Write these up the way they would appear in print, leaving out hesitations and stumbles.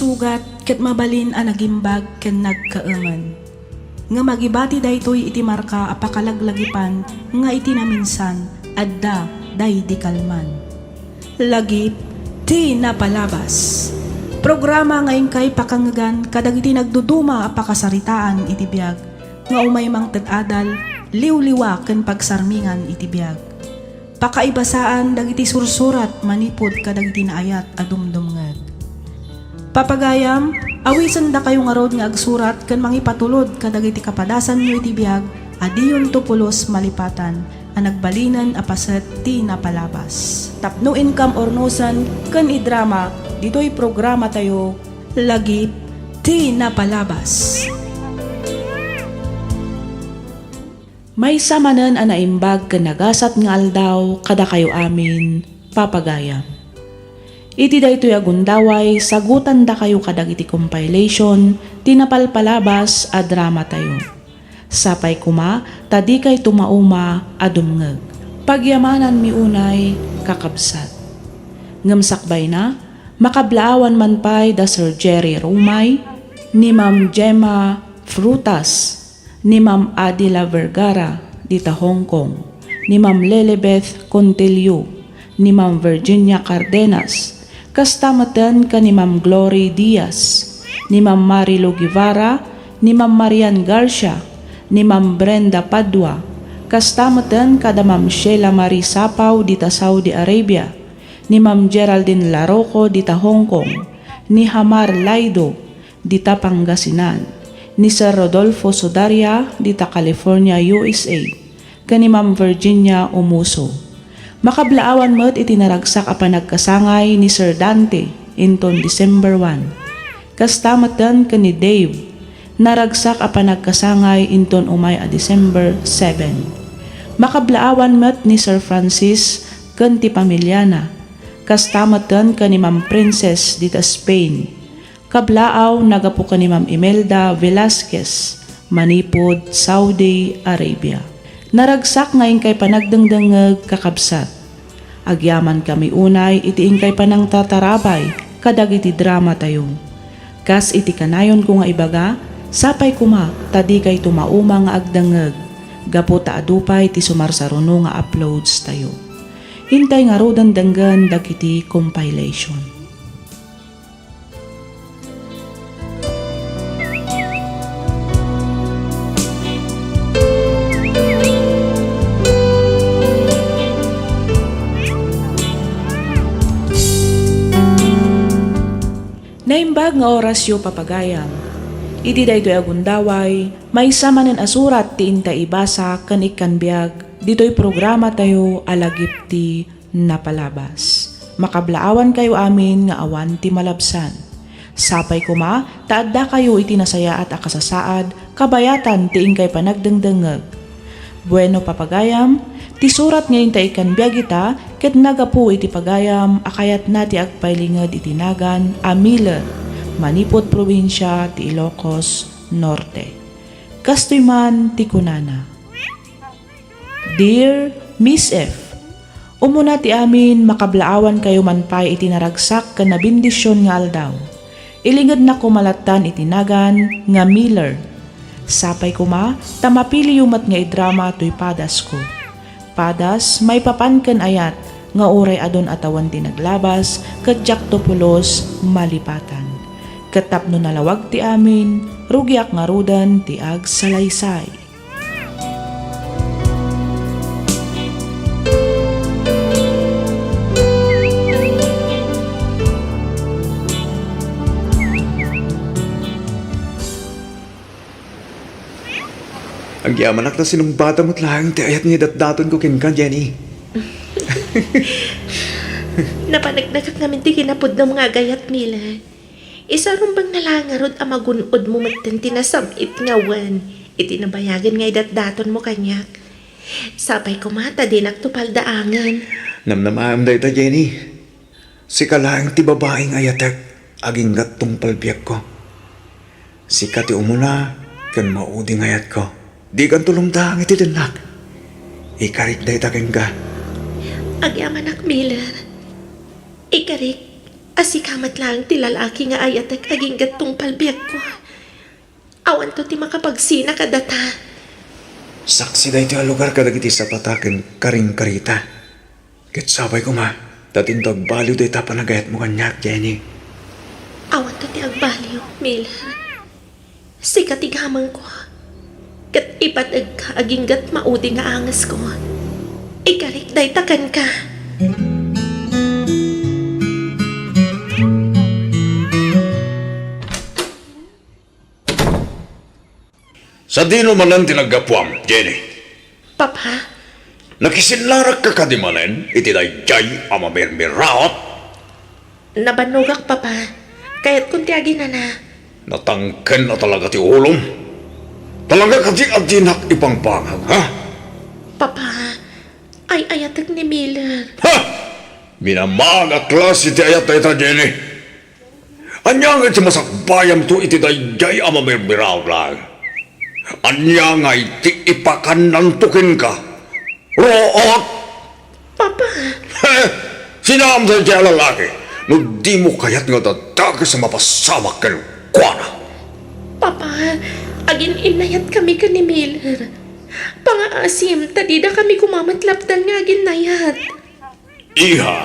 sugat ket mabalin a nagimbag ken nagkaengen. Nga magibati daytoy iti marka a pakalaglagipan nga iti naminsan adda day di kalman. Lagip ti napalabas. Programa nga ingkay pakangagan kadagiti nagduduma a pakasaritaan iti biag nga umay mang ted-adal liwliwa ken pagsarmingan iti biag. Pakaibasaan dagiti sursurat manipod kadagiti naayat a dumdumngeg. Papagayam, awisan da kayo nga rod nga agsurat ken mangipatulod kadagiti kapadasan nyo iti biag adiyon tupulos malipatan a nagbalinan a paset ti napalabas. Tapno income ornosan ken idrama dito'y programa tayo lagip ti napalabas. May samanen a naimbag ken nagasat nga aldaw kada kayo amin papagayam. Iti daytoy agundaway sagutan da kayo kadagiti compilation ti napalpalabas a drama tayo. Sapay kuma tadi kay tumauma a dumngeg. Pagyamanan mi unay kakabsat. Ngamsakbay na makablaawan man pay da Sir Jerry Rumay, ni Ma'am Gemma Frutas, ni Ma'am Adila Vergara dita Hong Kong, ni Ma'am Lelebeth Contillo, ni Ma'am Virginia Cardenas, kastamatan ka ni Ma'am Glory Diaz, ni Ma'am Marilo Guevara, ni Ma'am Marian Garcia, ni Ma'am Brenda Padua, kastamatan kada Ma'am Sheila Marie Sapaw dita Saudi Arabia, ni Ma'am Geraldine Laroco dita Hong Kong, ni Hamar Laido dita Pangasinan, ni Sir Rodolfo Sodaria dita California, USA, kani Ma'am Virginia Umuso. Makablaawan mo't itinaragsak a panagkasangay ni Sir Dante inton December 1. Kastamatan kani Dave, naragsak a panagkasangay inton umay a December 7. Makablaawan mo't ni Sir Francis ken ti pamilyana, kastamatan kani Ma'am Princess dita Spain. Kablaaw nagapu kani Ma'am Imelda Velasquez, manipod Saudi Arabia. Naragsak ngayon kay panagdangdangag kakabsat. Agyaman kami unay iti ingkay panang tatarabay kadagiti drama tayo. Kas iti kanayon ko nga ibaga, sapay kuma tadi kay tumauma nga agdangag. Gapo ta adupay ti sumarsaruno nga uploads tayo. Hintay nga rodan danggan dagiti compilation. Naimbag nga orasyo papagayam. Iti daytoy agundaway, may samanen asurat ti inta ibasa ken ikkanbiag, ditoy programa tayo alagip ti napalabas. Makablaawan kayo amin nga awan ti malabsan. Sapay kuma, taadda kayo iti nasaya at akasasaad, kabayatan ti ingkay panagdangdangag. Bueno papagayam, ti surat nga inta ikkanbiag ita, ket nagapu iti pagayam, akayat na ti agpailingad iti nagan, a Miller, manipod probinsya ti Ilocos Norte. Kastoy man ti kunana. Dear Miss F, umuna ti amin makablaawan kayo man pay iti naragsak ken nabindisyon nga aldaw. Ilingad na kumalatan iti nagan nga Miller. Sapay kuma, tamapili yumat nga idrama to'y padas ko. Padas, may papanken ayat, nga oray adon atawan ti naglabas, kadyak topulos malipatan. Katapno nalawag ti amin, rugyak nga rudan ti ag salaysay. Ang yamanak na sinumbata mo't lang ti ayat niya datdaton ko ken ka, Jenny. Napanagnagat namin ti kinapod ng mga gayat nila. Isa rumbang nalangarod ang magunod mo matin tinasamit ngawan. Iti nabayagan nga idatdaton mo kanyak. Sapay kumata din agtupal daangan. Namnamaam da ita, Jenny. Si kalaang ti babaeng ayatek, aging gat palbiyak ko. Si kati umuna, kan mauding ayat ko. Di kan tulumdang iti dinak. Ikarik da ita ken ka. Agyaman ak Miller. Ikarik, Asikamat lang ti lalaki nga ay atak aging gatong palbiag ko. Awan to ti makapagsina kadata. Saksi da ito lugar kadagiti sa pataken karing karita. Ket sabay ko ma, datintag baliw da ita panagayat mo kanyak, Jenny. Awan to ti agbaliw, Miller. Sikatigamang ko. Kat ipatag ka aging gat maudi nga angas ko. Ikarik day takan ka. Sa dino man ang tinaggapuam, Jenny. Papa, Nakisilarak ka kadimanen, iti dayjay ama mirmiraot, nabanugak papa. Kaya't kung tiyagi na na. natangken na talaga ti ulom. Talaga ka di adinak ipangpangag, ha? Papa, ay ayatag ni Miller. Ha! Minamaga klase ti ayat na ita, Jenny. Anyang iti masakbayam to iti dayjay ama mirmiraot lang. Anyang ay ti ipakanantukin ka. Root! Papa, Sinam sa dyan lalaki, no di mo kayat nga dadaga sa mapasamak ka ng kuwana. Papa, agin inayat kami ka ni Miller. Pangaasim, tadida kami kumamatlapdan nga ginayat. Iha,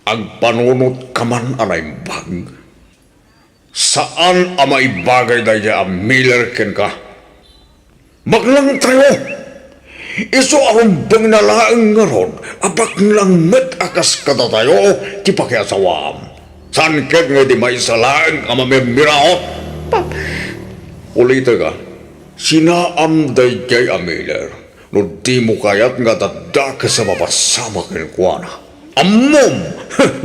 ang panunot ka man anay-bag. Saan ang maibagay na niya ang Miller ken ka? Maglang tayo! Iso akong bang nalaang nga ron, abak lang met akas kada tayo, ti pakiasawam. San ket nga di may salaan ang mamimiraot? Papa, Ulita ka, sinaam day kay Miller, no di mo kayat nga dadaka sa mapasama kinukuana. Ammom!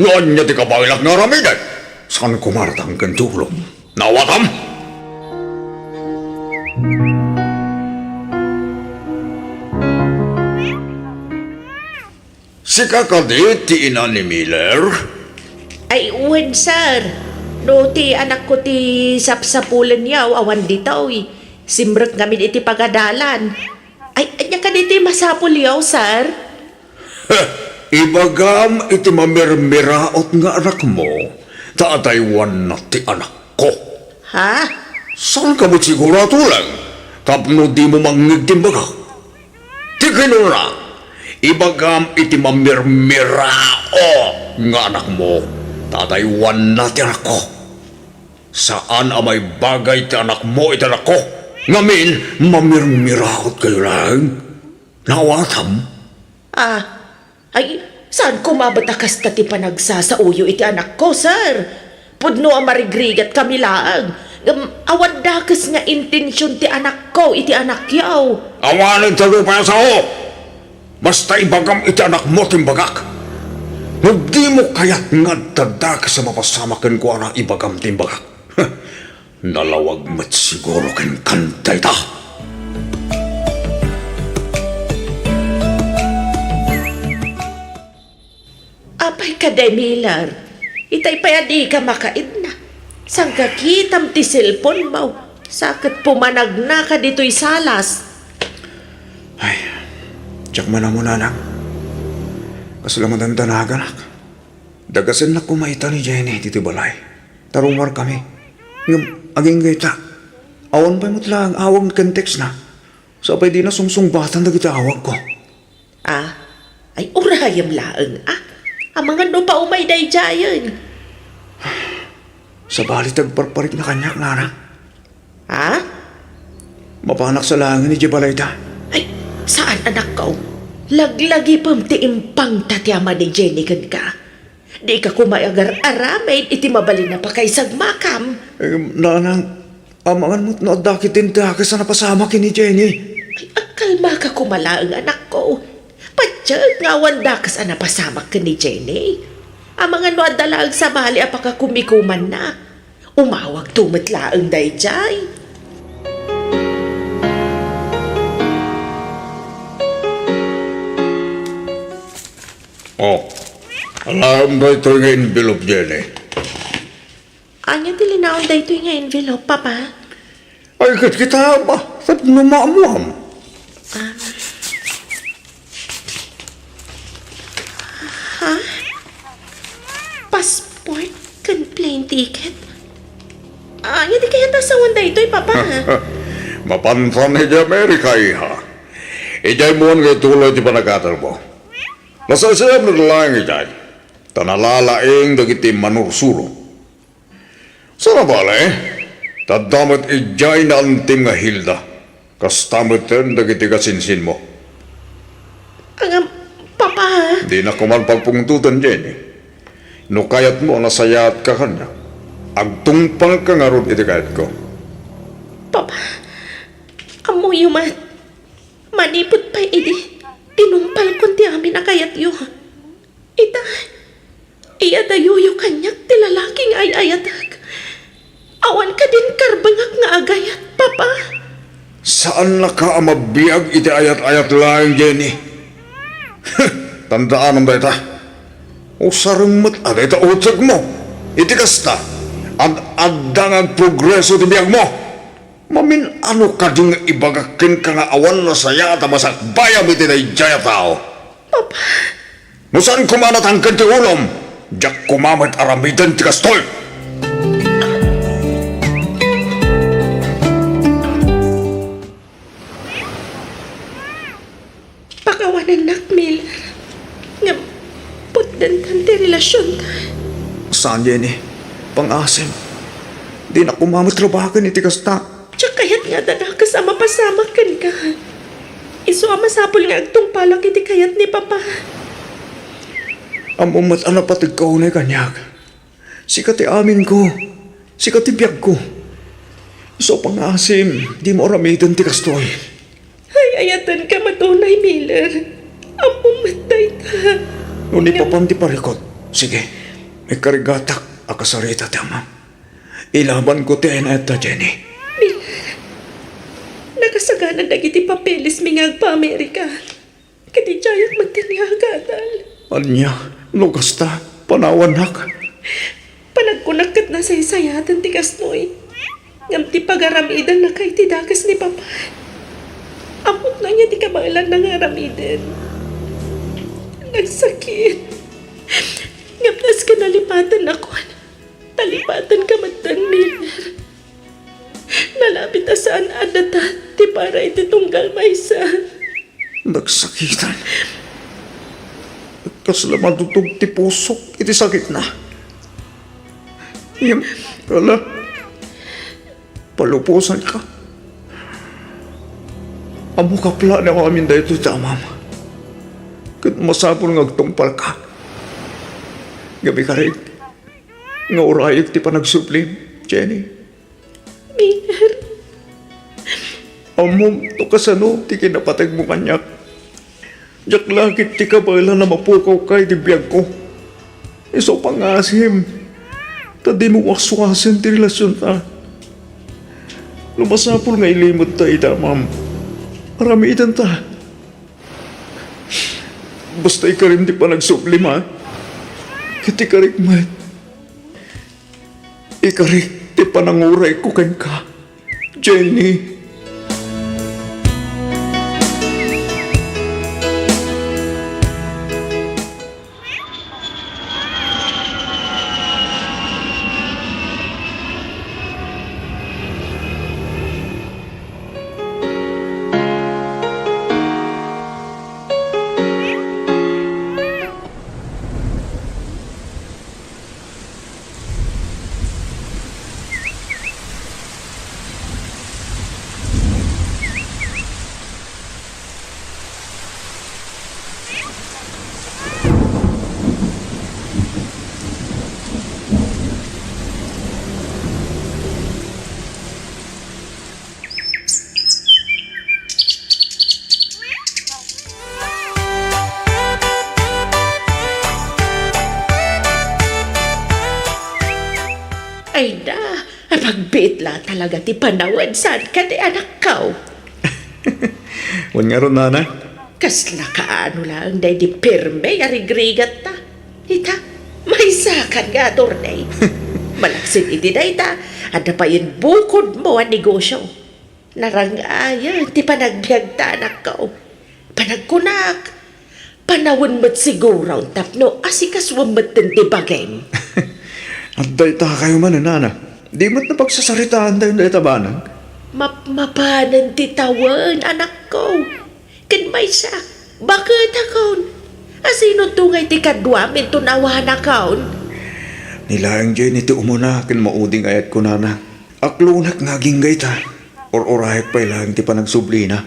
Noon niya di kapailak nga ramiday. San kumartang kentulong? Nawatam! Si kakadit ti ina ni Miller, ay uwan sir. No ti anak ko ti sapsapulan yaw awan ditaw simrek ngamin iti pagadalan. Ay anya ka diti masapul yaw sir. ibagam iti mamirmiraot nga anak mo, taataywan na ti anak ko. Ha? Saan ka mo sigurado lang? Tapno di mo mangigtimbaga. Ti kinuna, ibagam iti mamirmirao nga anak mo, tataywan na ti anak ko. Saan ang may bagay ti anak mo iti anak ko? Ngamin, mamirmiraot kayo lang. Nawatam? Ay saan kumabatakas ta ti panagsasauyo iti anak ko sir? Pudno ang marigrigat kami laang. Awan dakas nga intensyon ti anak ko iti anak yaw. Awanin ta lupa sa o! Basta ibagam iti anak mo timbagak. Hindi mo kaya't nga dadag sa mapasamakan ko ang ibagam timbagak. Nalawag mat siguro ken kantay ta. Apay ka day Miller. Itay payadi ka makaid na. Sang kakitam ti cellphone mo. Sakit pumanag na ka dito'y salas. Ay, tsak man na muna lang. Kasalaman tanagan ak. Dagasan na kumaita ni Jenny dito balay. Tarumar kami. Ngam, aging gaita. Awan pa mo't lang, awang kentex na. Sabay di na sungsungbatan na kita awag ko. Ay urayam laeng Ang mga no pa umay day jayan. Sa balit agparparit na kanyak nga. Ha? Mapanak sa langin ni Jebalayda. Ay, saan anak ko? Laglagi pam ti impang tatyama ni Jenny kan ka. Di ka kumayagar aramay iti mabalin na pa kay sagmakam. Nanang, amangan mo't naadakitin dakas na napasama kini Jenny. Ay, kalma ka kumalaang anak ko. Patsag nga wandakas ang napasamak ka ni Jenny. Ang mga no adalag sa bali apaka kumikuman na. Umawag tumatlaang dayjay. Oh, alam ba ito yung envelope, Jenny? Anya dilinaon da ito yung envelope, Papa? Ay, kita ba? Saan numamuam? Passport? plane ticket. Hindi kaya tasawan da ito'y papa. Mapantan ni Amerika, iha. Ijay mo ang tulad di panagatal mo. Nasasayam na lang ijay. Tanalalaing dagiti manursuro. Sana bale, tadamit ijay na antim nga hilda. Kastamit ten dagiti kasinsin mo. Papa, Di na kuman pagpungtutan, Jenny. No kayat mo nasayat ka kanya. Agtungpal ka nga ron iti kayat ko. papa, amo yumat. Manipot pa idi. Tinumpal kon ti amin akayat yu. Ita, iya dayuyo kanyak ti lalaking ay ayatag. Awan ka din karbangak nga agayat, papa. Saan na ka amabiyag iti ayat-ayat lang, Jenny? Tandaan ang data. O sarumot aday ta utag mo. Iti kasta. Ad-adang ang progreso ti biyag mo. Mamin ano ka ding ibagakin ka nga awan na saya at masakbayam iti na ijaya tao. Papa, Musan kumanat ang kanti ulom. Diyak kumamit aramidan ti kastoy. pakawanan nak Miller. Nga putdan ti relasyon ta. Saan, Jenny? Pang-asim. Di na kumamit trabahakan iti kasta. Tiyak kayat nga dana kasama pasama kan ka. Iso ang masapol nga agtong palak iti kayat ni papa. Ang umat ana patig kaunay kanyag. Sikati amin ko. Sikati biyag ko. So pang-asim, di mo aramidan ti kastoy. Ay, ayatan ka matunay, Miller. Ang pumatay ta. Nung ipapanti parikot. Sige, may karigatak akasarita tama. Ilaban ko ti eneta, Jenny. Nakasaganan dagiti papeles mingag pa Amerika. Kati jayat magtinihagadal. Anya, lugas ta, panawanak. Panagkunakat na sa isayatan ti kasnoy. Ngam ti pagaramidan na kay ti dakas ni papa. Amot na niya ti kabailan ng aramidan. Nagsakit. Ngam nas ka nalipatan ako. Talipatan ka matan, Miller. Nalapit asaan adata ti para iti tunggal maysa. Nagsakitan. Kasla madutog ti pusok, iti sakit na. Yam, kala, palupusan ka. Amo kapla na amin da ito tamam. Kat masapon ngagtungpal ka. Gabi ka rin. Nga urayag ti panagsuplim, Jenny. Miller, Amom to kasano ti kinapatag mo kanyak. Jak lakit ti kabala na mapukaw kay di biyag ko. Iso pangasim. Ta di mo waswasin ti relasyon ta. Lumasapol nga ilimot ta ita, ma'am. Aramitan ta. Basta ikarim di pa nagsuplim, ha? Kiti karik mat. Ikarik ti pananguray ko kan ka. Jenny. ay da, pagbitla talaga ti panawad saan ka ti anak kau. Wan nga ron, nana. Kasla kaano lang day di pirme yarigrigat ta. Ita, may sakan nga dornay. Malaksin iti day ta, ada pa yun bukod mo ang negosyo. Narangaya, ti panagbiag ta anak kau. Panagkunak. Panawin mo't siguro ang tapno asikas wamat ti bagay. At dayta kayo man, nana. Di mo't napagsasaritaan tayo dayta banag. Mapanan titawan, anak ko. Kan may sa, bakit akon? Asino tungay ti kadwa min tunawan akon? Nilaang dyan iti umuna kin mauding ayat ko nana. Aklunak ngaging gayta. Or-orahit pa ilang ti panagsublina.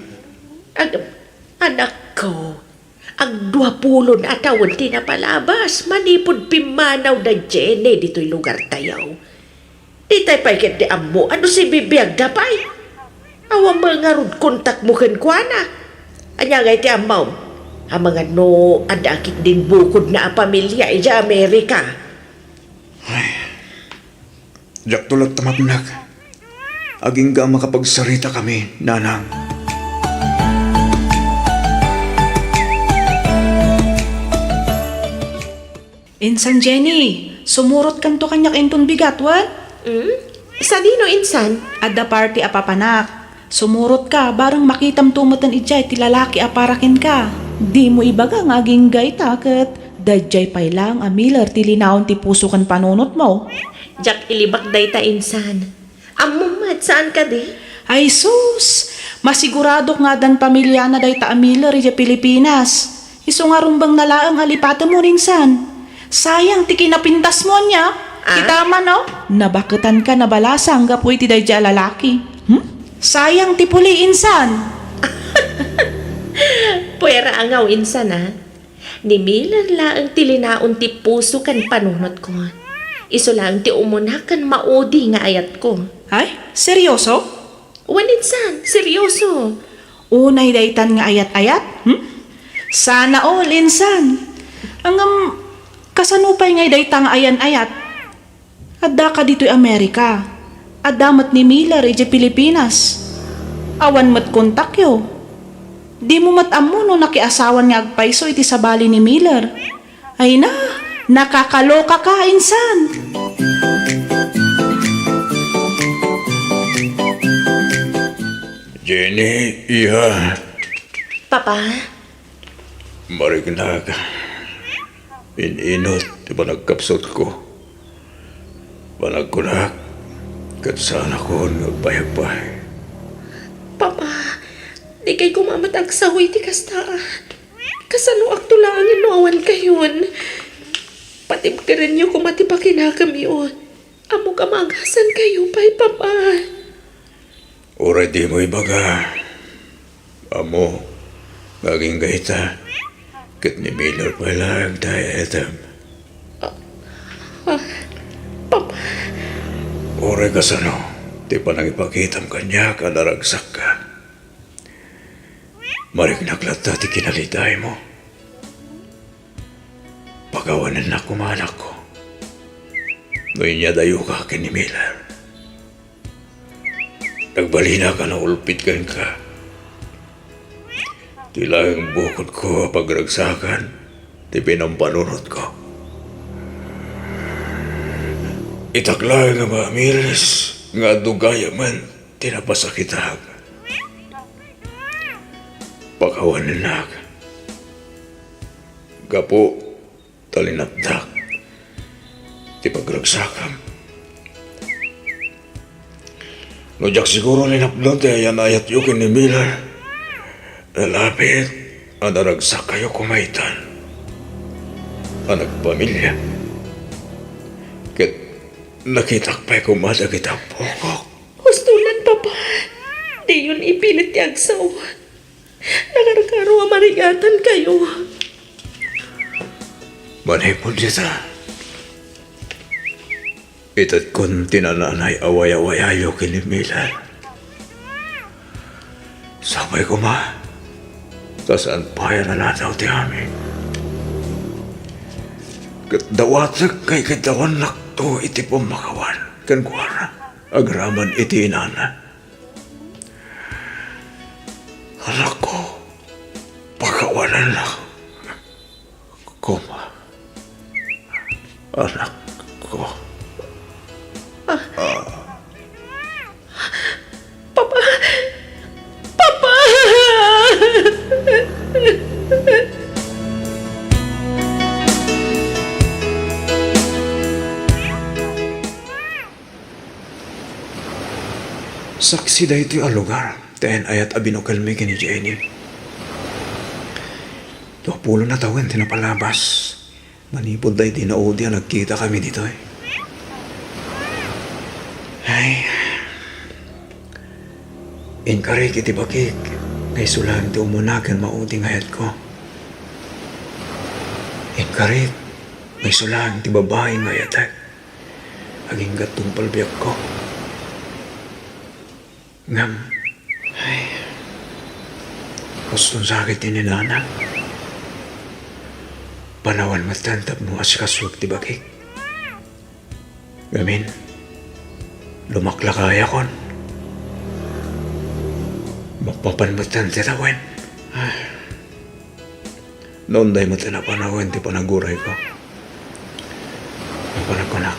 Anak ko, ang 20 na taon ti napalabas, manipod pimanaw na Jenny dito'y lugar tayaw. Di tayo pa'y kiti amo, ano si bibiyag na pa'y? Awang mga rod kontak mo kenkwana. Anya nga iti amaw, ang mga no, adakit din bukod na pamilya iya Amerika. Jak tulad tamapnak. Aging ga makapagsarita kami, nanang. Insan Jenny, sumurot kanto kanyak enton bigat, what? Sa dino insan? Adda party apapanak. Sumurot ka, barang makitam tumatan ijay ti lalaki aparakin ka. Di mo ibaga nga aging gay taket. Dadjay pay lang a Miller ti linaon ti puso kan panunot mo. Jak ilibak day ta insan. Amumat, saan ka di? Ay sus, masigurado nga dan pamilya na day ta a Miller ija Pilipinas. Iso nga rumbang nalaang alipatan mo rinsan. Sayang ti kinapintas mo niya. Kita man no? Nabakutan ka na balasang gapoy ti dadya lalaki. Sayang ti puli insan. Puwera angaw insan ha. Ni Miller laang tilinaon ti puso kan panunot ko. Iso lang ti umunakan maudi nga ayat ko. Ay, seryoso? Wan insan, seryoso. Unay daytan nga ayat-ayat? Sana all insan. Ang kasanupay nga dayta nga ayan-ayat. Adda ka dito'y Amerika. Adamat ni Miller ije Pilipinas. Awan mat kontakyo. Di mo matamo no nakiasawan nga agpaiso iti sabali ni Miller. Ay na, nakakaloka ka insan. Jenny, iha. Papa, Marignag. Ininot, di ba nagkapsot ko? Panagkunak. Kat sana ko nagpayagpay. Papa, di kay kumamatag sa huy ti kastaan. Kasano aktulangin no awan kayon. Patibkaran niyo kumatipakin kami yun. Amo kamagasan kayo pa'y papa. Oray di mo ibaga. Amo, naging gaita. Kat ni Miller pala ang etam. Papa, Oray ka sano, di pa nang ipakitam kanya kadaragsak ka. Marignaglat dati kinalitay mo. Pagawanan na kumanak ko. Ngayon niya dayo ka kin ni Miller. Nagbalina ka na ulpit ka. Tila ang bukod ko pagragsakan, di pinampanunod ko. Itakla nga ba, Miles, nga dugaya man, tinapasakitag. Pakawanan na ka. Gapo, talinapdak, ti pagragsakam. No jak siguro linapdon ti ayan ayat yukin ni Miller. Nalapit, ang naragsak kayo kumaitan. Ang nagpamilya. Kat nakitak pa'y kumada kita pokok. hustulan papa. Di yun ipilit ti agsawa. Nakarkaro ang marigatan kayo. Manipon kita. Itat kun tinananay away-awayayo kini Miller. Sabay ko ma. Tasaan paya na nataw ti amin. Kat dawatag kay katawan nakto iti pumakawan. Kan kuwara. Agraman iti inana. Anak ko. Pakawanan na. Kuma. Anak ko. Papa! Papa! Saksi da ito yung lugar. Tayan ayat abinokal mi kini Jenny. Tuwapulo na tawen tinapalabas. Manipod da iti naudi nagkita kami dito eh. Ay. Inkarik iti bakik. Kay sulang ti umunagan maudi ngayat ko. Inkarik. Kay sulang ti babae ngayat eh. Aging gatong palbiyak ko. Ngam. Ay. Gustong sakit ni Nana. Panawan matantap mo asikaswag ti bakik. Gamin. Lumaklakaya kon. Mapapanmatan ti tawen. Noon day mo tinapanawan ti panaguray ko. Napanagkunak.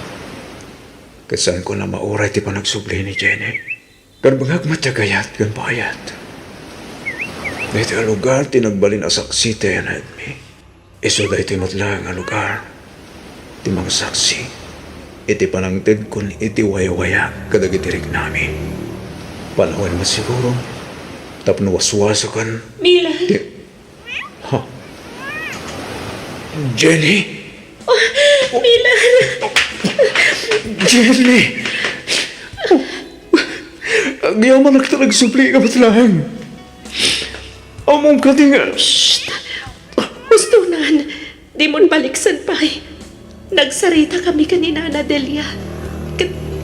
Kasan ko na mauray ti panagsubli ni Jenny. Karbangag matagayat kan payat. Dito ang lugar tinagbalin a saksi tayo na admi. Iso da ito matlang ang lugar. Ti mga saksi. Iti panangtid kun iti waya-waya kadagitirig nami. Panawan mo siguro. Tapno waswasa kan. Mila, Ha? Jenny? Mila, Jenny! Ang yaman nagtalagsupli ka matlang. Among ka tinga. gusto nan, di mon baliksan pa eh. Nagsarita kami kanina na Delia.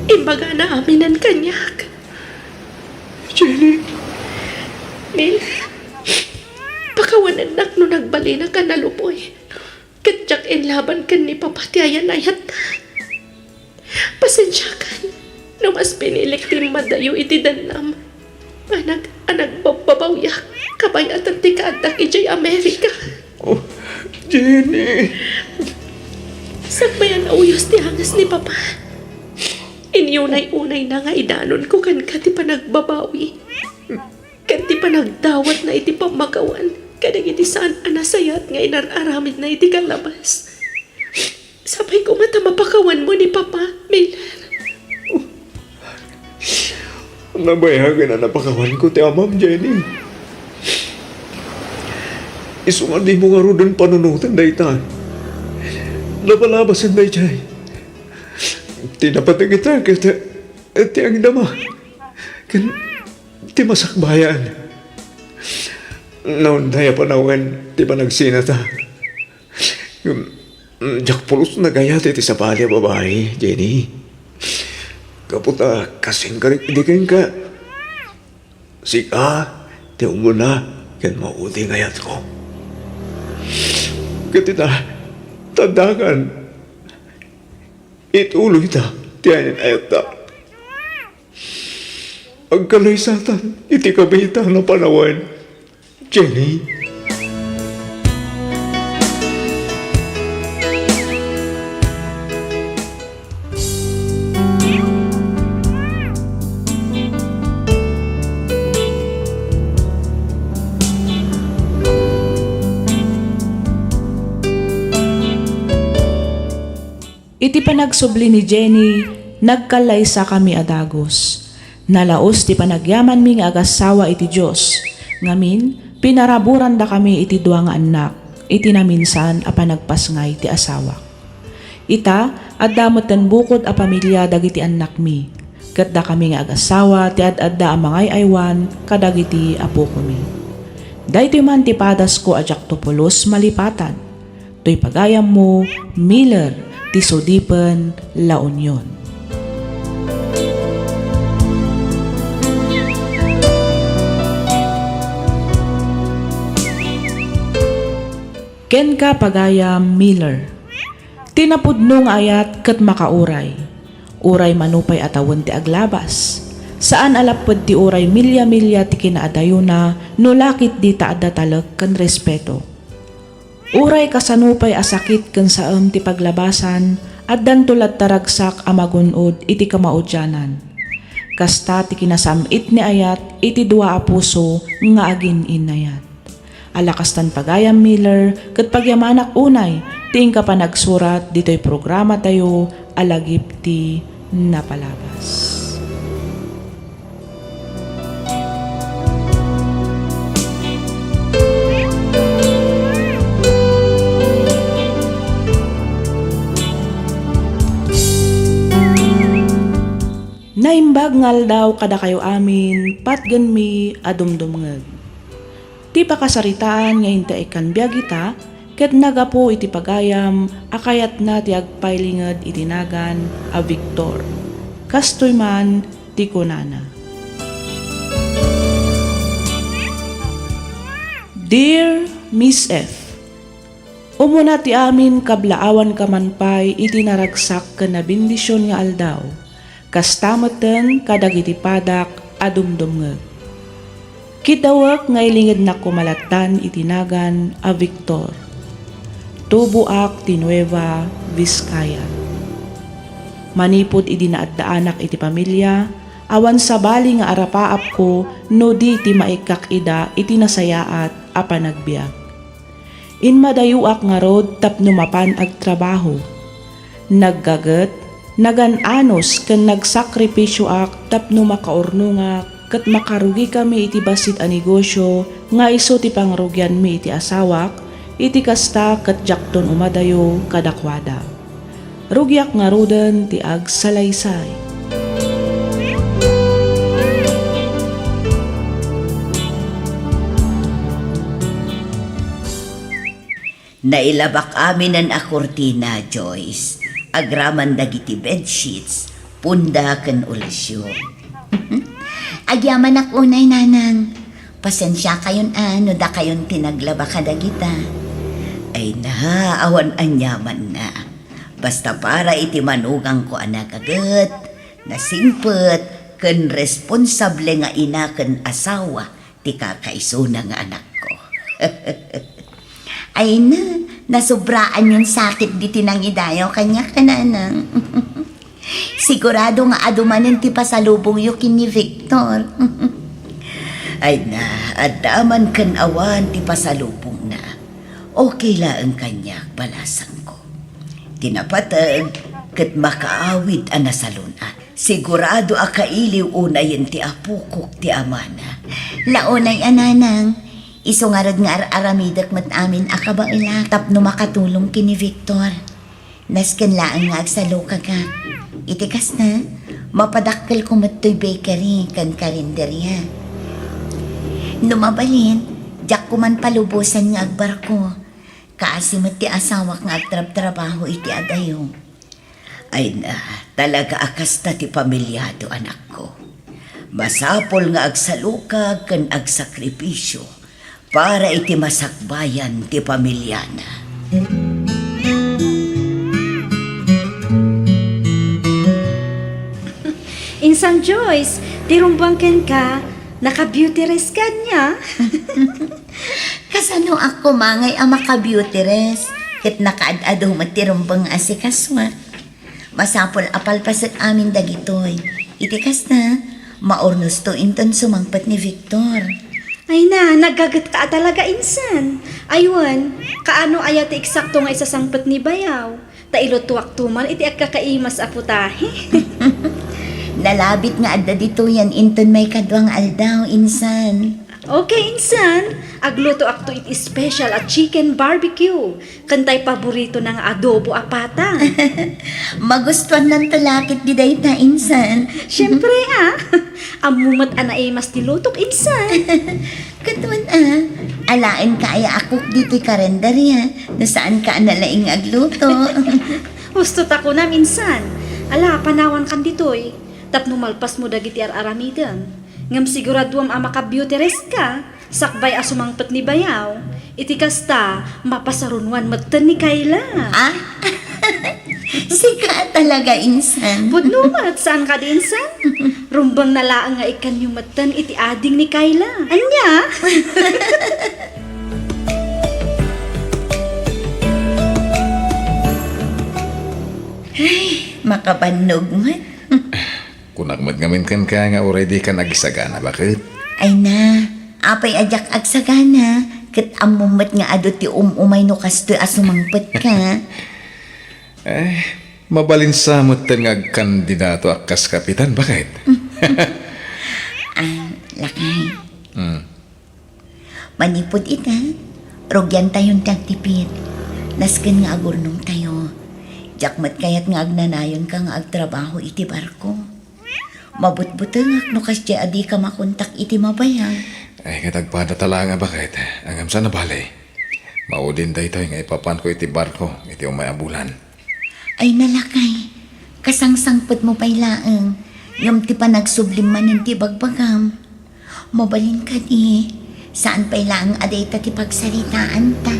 Imbaga na aminan kanyak. Jenny? Mila, pakawanan nak no nagbali na ka nalupoy. Katyak inlaban kan ni papatiayan ayat. Pasensya kan. No mas pinilik ti madayo iti danam. Anag babawyak. Kabayatan ti kaadak ijay Amerika. Oh, Jenny! Sagbayan uyos ti hangas ni Papa. Inyunay-unay na nga idanon ko kan ka ti panagbabawi. Kan ti panagdawat na iti pamagawan. Kadang iti saan anasayat nga inararamid na iti kalabas. Sabay ko mata mapakawan mo ni Papa, Miller. Nabayagan na napakawan ko ti amam, Jenny. Isumandi mo nga rin panunutan dahi ta. Napalabasan dahi chay. Tinapatag kita kita ti ang dama. Kan ti masakbayan. Naon daya panawan ti panagsinata. Jak pulos na gayat iti sa palya babae, Jenny. Kaputa, kasing karik-dikin ka. Sika, ti umuna, kan mauti ngayat ko. Katita, tandakan. Ituloy ta, tiyanin ayat ta. Ang kalaysatan, iti kabita na panawan. Jenny. Iti panagsubli ni Jenny, nagkalaysa kami adagos. Nalaos ti panagyaman mi nga agasawa iti Diyos. Ngamin, pinaraburan da kami iti dua nga anak, iti naminsan a panagpasngay ti asawa. Ita, addamoten bukod a pamilya dagiti anak mi. Kat da kami nga agasawa, ti adda a mangay aywan, kadagiti apo ko mi. Daytoy man ti padas ko ajak topolos malipatan. To'y pagayam mo, Miller, ti Sodipan, La Union. Ken ka pagayam Miller. Tinapudno nga ayat ket makauray. Uray manupay atawon ti aglabas. Saan alapod ti uray milya-milya ti kinaadayuna no lakit di taadda talag ken respeto. Uray kasanupay asakit ken saem ti paglabasan at dantulat taragsak a magunod iti kamaudyanan. Kasta ti kinasamit ni ayat iti dua a puso nga agin inayat. Alakastan pagayam Miller ket pagyamanak unay ting ka pa nagsurat ditoy programa tayo alagip ti napalabas. Naimbag ngal daw kada kayo amin, patgan mi adumdumngag. Ti pakasaritaan nga hinta ikan biyagita, ket nagapo iti pagayam, akayat na ti agpailingad itinagan a Victor. Kastoy man ti kunana. Dear Miss F, umuna ti amin kablaawan kamanpay iti naragsak ken na bendisyon nga aldaw. Kastameten kadagiti padak adumdumngeg. Kitawak nga ilingid na kumalatan itinagan a Victor. Tubuak ti Nueva Vizcaya. Manipod idi naaddaanak iti pamilya, awan sa bali nga arapaap ko no di ti maikak ida iti nasayaat a panagbiag. Inmadayuak nga rod tapno mapan ag trabaho. Naggaget, nagananos ken nagsakripisyo ak tapno makaorno nga ket makarugi kami iti basit a negosyo nga iso ti pangrugyan mi iti asawak iti kasta ket jakton umadayo kadakwada. Rugyak nga roden ti ag salaysay. Nailabak amin ang akortina, Joyce. Agraman dagiti bedsheets, punda ken ulisyo. Agyaman ak unay, nanang. Pasensya kayon ano da kayon tinaglaba kadagita. Ay na, awan anyaman na. Basta para iti manugang ko anagagat, nasingpet, ken responsable nga ina ken asawa, ti kakaisuna nga anak ko. Ay na, nasubraan yung sakit di tinangidayaw kanya kananang. Sigurado nga adumanin ti pasalubong yukin ni Victor. Ay na, adaman kan awan ti pasalubong na. Okay lang kanya balasan ko. Tinapatag, kat makaawid ang nasalunat. Sigurado akailiw unayin ti apukok ti amana. Launay ananang, iso nga rad nga aramidak mat amin akabaila tapno makatulong kini Victor. Nasken laang nga agsalo ka. Itikas na, mapadakkel ko matoy bakery kan karinderya. Numabalin, jak ko man palubusan nga agbarko. Kaasimat ti asawak nga agtrab-trabaho iti adayo. Ay na, talaga akas na ti pamilyado anak ko. Masapol nga agsalukag kan agsakripisyo para iti masakbayan ti pamilyana. Insan Joyce, tirumbangken ka, naka-beauty rest ka niya. Kasano ako mangay ang maka-beauty rest, ket nakaad-ado matirumbang asikaswa. Masapol apalpasat amin dagitoy. Itikas na, maornos to inton sumangpat ni Victor. Ay na, nagagat ka talaga insan. Aywan, kaano ayat eksakto nga isasangpat ni Bayaw. Tailutuak tuman iti agkakaimas aputahe. Nalabit nga adda dito yan inton may kadwang aldaw, insan. Okay insan, agluto akto iti special at chicken barbecue. Kantay paborito ng adobo apata. Magustuhan ng talakit di day na, insan. Siyempre amumat anay mas tilutok insan. Katuan alain kaya akok dito'y karendarya na saan ka nalaing agluto. Hustot ako na minsan. Ala, panawan kan ditoy. Tapno malpas mo dagiti aramidan. Ngam siguraduam ang maka-beauty rest ka. Sakbay asumangpet ni Bayaw. Iti kasta, mapasarunwan magtan ni Kayla. Sika talaga, insan. Pudnumat, saan ka di insan? Rumbang nalaang nga ikan yung matan iti ading ni Kayla. Anya? Makabanog man. Kunagmad ngamin kan ka nga already ka nagisagana, bakit? Ay na, apay ajak agsagana. Kat amumat nga ado ti umay no kastoy asumangpet ka. Mabalin sa mutan nga kandidato akas kapitan, bakit? Lakay. Manipod ita, rogyan tayon tagtipid. Nasken nga agurnong tayo. Jakmat kayat nga agnanayon ka nga agtrabaho iti barko. Mabutbutengak no kasya adi ka makontak iti mabayang. Ay katagpada tala nga bakit? Angam sa nabali. Maudin da ito nga ipapan ko iti barko iti umay abulan. Ay nalakay, kasangsangpot mo pa'y laeng, yung ti pa nagsublim man ti bagbagam. Mabalin ka di, saan pa'y laeng aday ta ti pagsaritaan ta.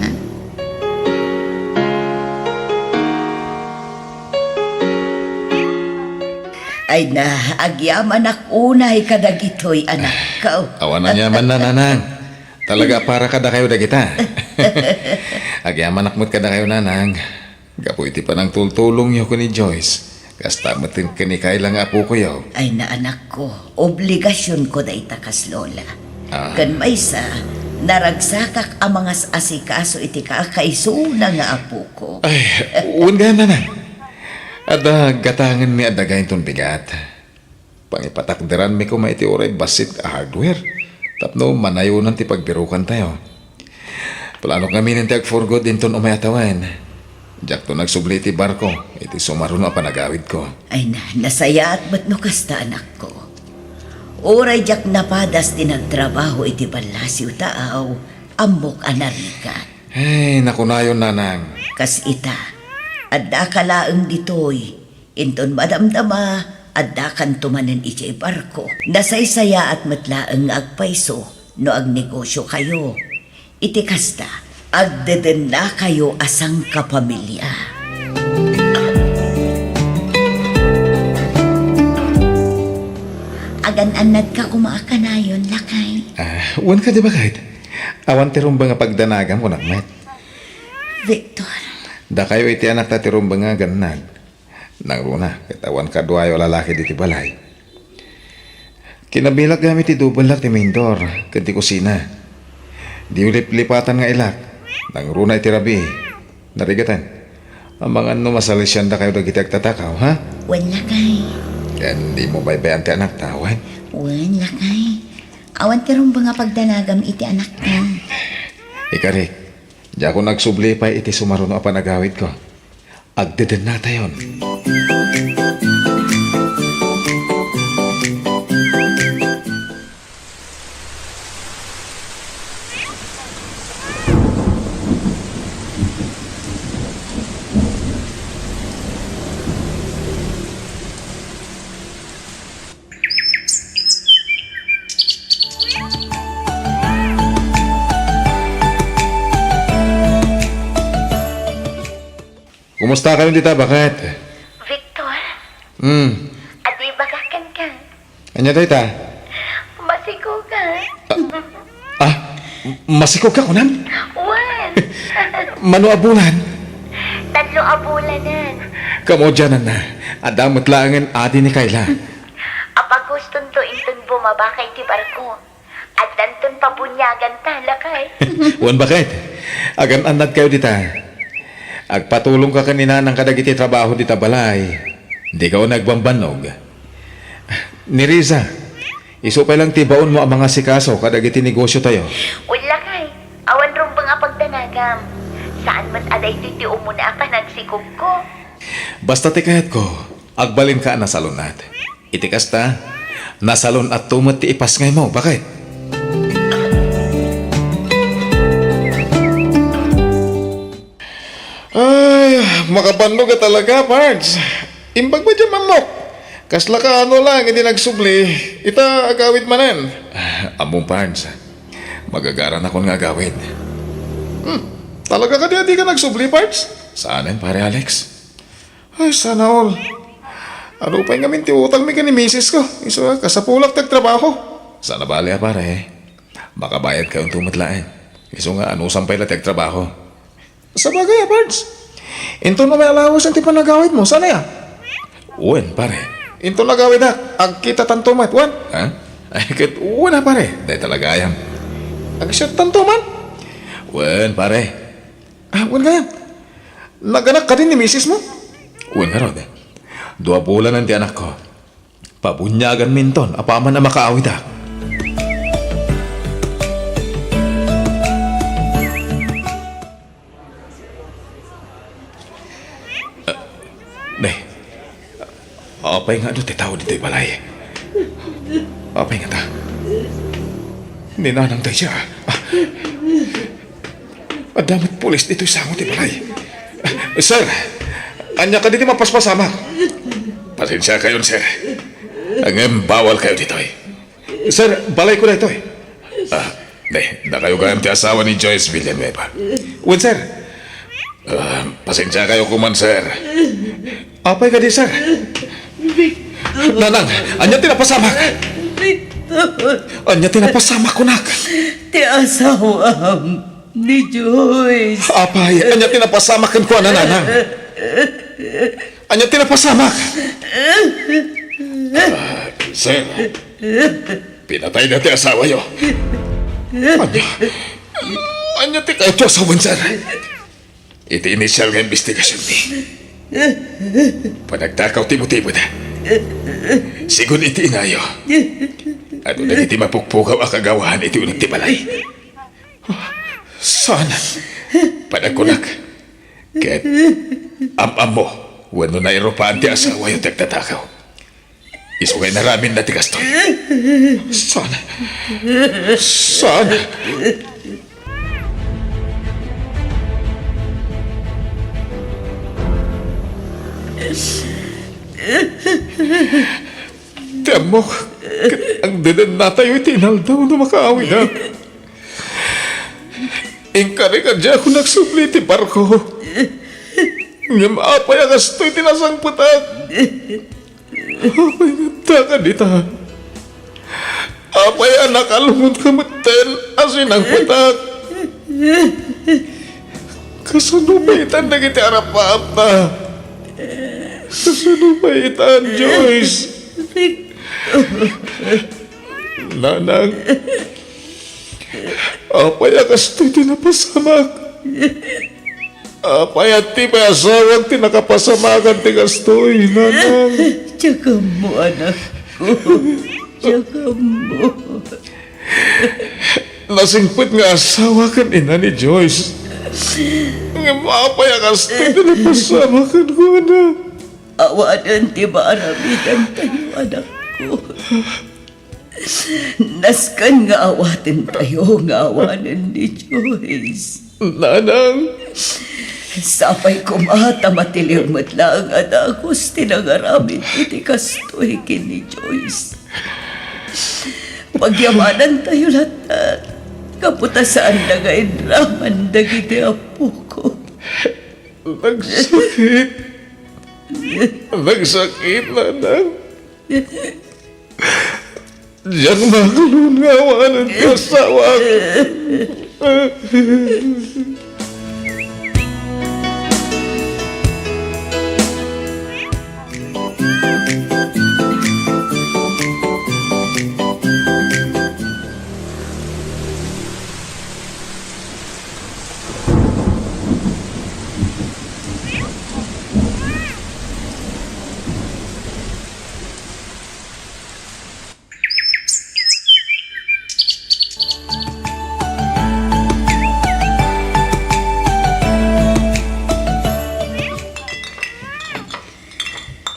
Ay na, agyaman unay kadagitoy anak ko. Awan na niya man na nanang. Talaga para kada kayo da kita. Agyaman akmot kada kayo nanang. Gapo iti pa ng tultulong yo ko ni Joyce. Kasta matin kanikay lang apo ko yaw. Ay na anak ko, obligasyon ko da itakas lola. Kan may sa, naragsakak ang mga asikaso iti kakaisuna nga apo ko. Ay, uwan ganyan nanang. Ada gatangan mi ada gayon ton bigat. Pangipatakderan mi ko maiti oray basit ka hardware. Tapno manayunan ti pagbirukan tayo. Plano kami ng tag for good din ton umayatawan. Diyak to nagsubli ti barko. Iti sumaruno pa nagawid ko. Ay na, nasaya at ba't no kasta anak ko. Oray jak napadas din nagtrabaho iti balasiw taaw. Ambok anarika. Ay, nakunayon nanang. Kas ita. Adda ka laeng ditoy, inton madamdama, adda kan tumanen iti barko. Nasaysaya at matlaeng agpaiso, no ag negosyo kayo. Iti kasta, agdeden na kayo asang kapamilya. Agan-anad ka kumaakanayon, lakay. Uwan ka di ba kahit? Awan tirumba nga pagdanagam ko nakmet. Victor, Da kayo iti anak ta tirumba nga ganag. Nang runa, katawan ka duwayo lalaki di ti balay. Kinabilak gamit ti dubelak ti mindor, kanti kusina. Di ulip-lipatan nga ilak. Nang runa iti rabi. Narigatan. Ang mga ano masalisyan da kayo dagiti agtatakaw, ha? wan lakay. Yan di mo baybayan ti anak tawan. Wan lakay. Awan tirong ba nga pagdanagam iti anak ka? Ikarik, di ako nagsubli pa iti sumaruno pa nagawid ko. Agdeden na tayon. Kumusta kayo dita? Bakit? Victor, adi bagakan ka. Anya dita? Masiko ka. Masiko ka kunan? Wan. Mano abulan? 3 abulanan. Kamo dyanan na. Adamot langan adi ni Kayla. Apaguston to intun bumaba kay ti barko. At dantun pabunyagan talakay. Wan bakit? Agan anad kayo dita. Agpatulong ka kanina ng kadagiti trabaho dita balay. Di ka o nagbambanog. Ni Riza, isupay lang tibaon mo ang mga sikaso kadagiti negosyo tayo. Wala kay. Awan rong nga pagdanagam. Saan man aday ti umuna ka nagsikog ko. Basta tikahat ko, agbalin ka na salunat. Itikas ta, nasalon at tumat ti ipas ngay mo. Bakit? Ay, makapanlo ka talaga, Pards. Imbag ba dyan mamok? Kasla ka ano lang, hindi nagsubli. Ita agawid manen. Among Pards, magagaran ako nga agawid. Talaga ka di ka nagsubli, Pards? Saanin, pare Alex? Ay, sana all. Ano pa yung gamin ti utang mi ka ni misis ko? Iso kasapulak tagtrabaho. Sana bali pare. Makabayad ka yung tumatlaan. Iso nga ano sampay na tagtrabaho. Sa bagay, Pards. Into na may alawas ang tipan nagawid mo. Sana ya? Uwan, pare. Into nagawid na. Ang kita tantumat. Uwan. Ha? Ay, kit uwan na, pare. Dahil talaga ayam. Ang siya tantuman. Uwan, pare. Uwan kaya. Naganak ka din ni misis mo? Uwan nga, Rod. 2 bulan ang ti anak ko. Pabunyagan minton. Apaman na makaawid ha. Apay nga doon, titaw dito'y balay. Apay nga ta. Ninanang tayo siya. Adamat pulis dito'y sangot balay. Sir, anya ka dito mapaspasamak. Pasensya kayo, sir. Ang bawal kayo dito Sir, balay ko na ito na kayo kayang ti asawa ni Joyce Villanueva. Well, sir. Pasensya kayo kuman, sir. Apay ka di, sir. Nanang, anya tinapasamak. Anya tinapasamak kunak. Ti asawa ni Joyce. Apay, anya tinapasamakan ko, nanang. Anya tinapasamak. Sir, pinatay na ti asawa yo. Anya ti kayo ti asawan, sir. Iti initial nga investigasyon ni. Panagtakaw ti motibo na. Sigun iti inayo. Ano na iti mapukpukaw ang kagawahan iti unang ti balay. Sana. Panagkunak. Ket am mo. Wano na iropaan ti asawa yung tagtatakaw. Isugay na ramin na ti gastoy. Sana. Sana. Tiyan mo, ang dinan na tayo itinaldaw na makaawi na. Ingkari ka dyan ako nagsubli ti barko. Nga maapay ang asto'y tinasang putak. Apay nga ka dita. Apay ang nakalungon kamutin asin ang putak. Kasanubitan na kita harap-harap na. Kasanubitan, Joyce. Nanang, apay ang asto'y tinapasamak. Apay at ti may asawang tinakapasamakan ti gastoy, nanang. Tsaka mo, anak ko. Tsaka mo. Nasingpit nga asawa kan ina ni Joyce. Nga apay ang asto'y tinapasamakan ko, anak. Awanan ti maaramitan tayo, anak ko. Naskan nga awatin tayo nga awanan ni Joyce. Nanang, Sapay kumata matiliw matlang at akos tinangaramid iti kastoy kini Joyce. Pagyamanan tayo lahat. Kaputasaan na gainraman dagiti apo ko. nagsakit. Nagsakit, nanang. Diyan makulun nga awanan ti asawa.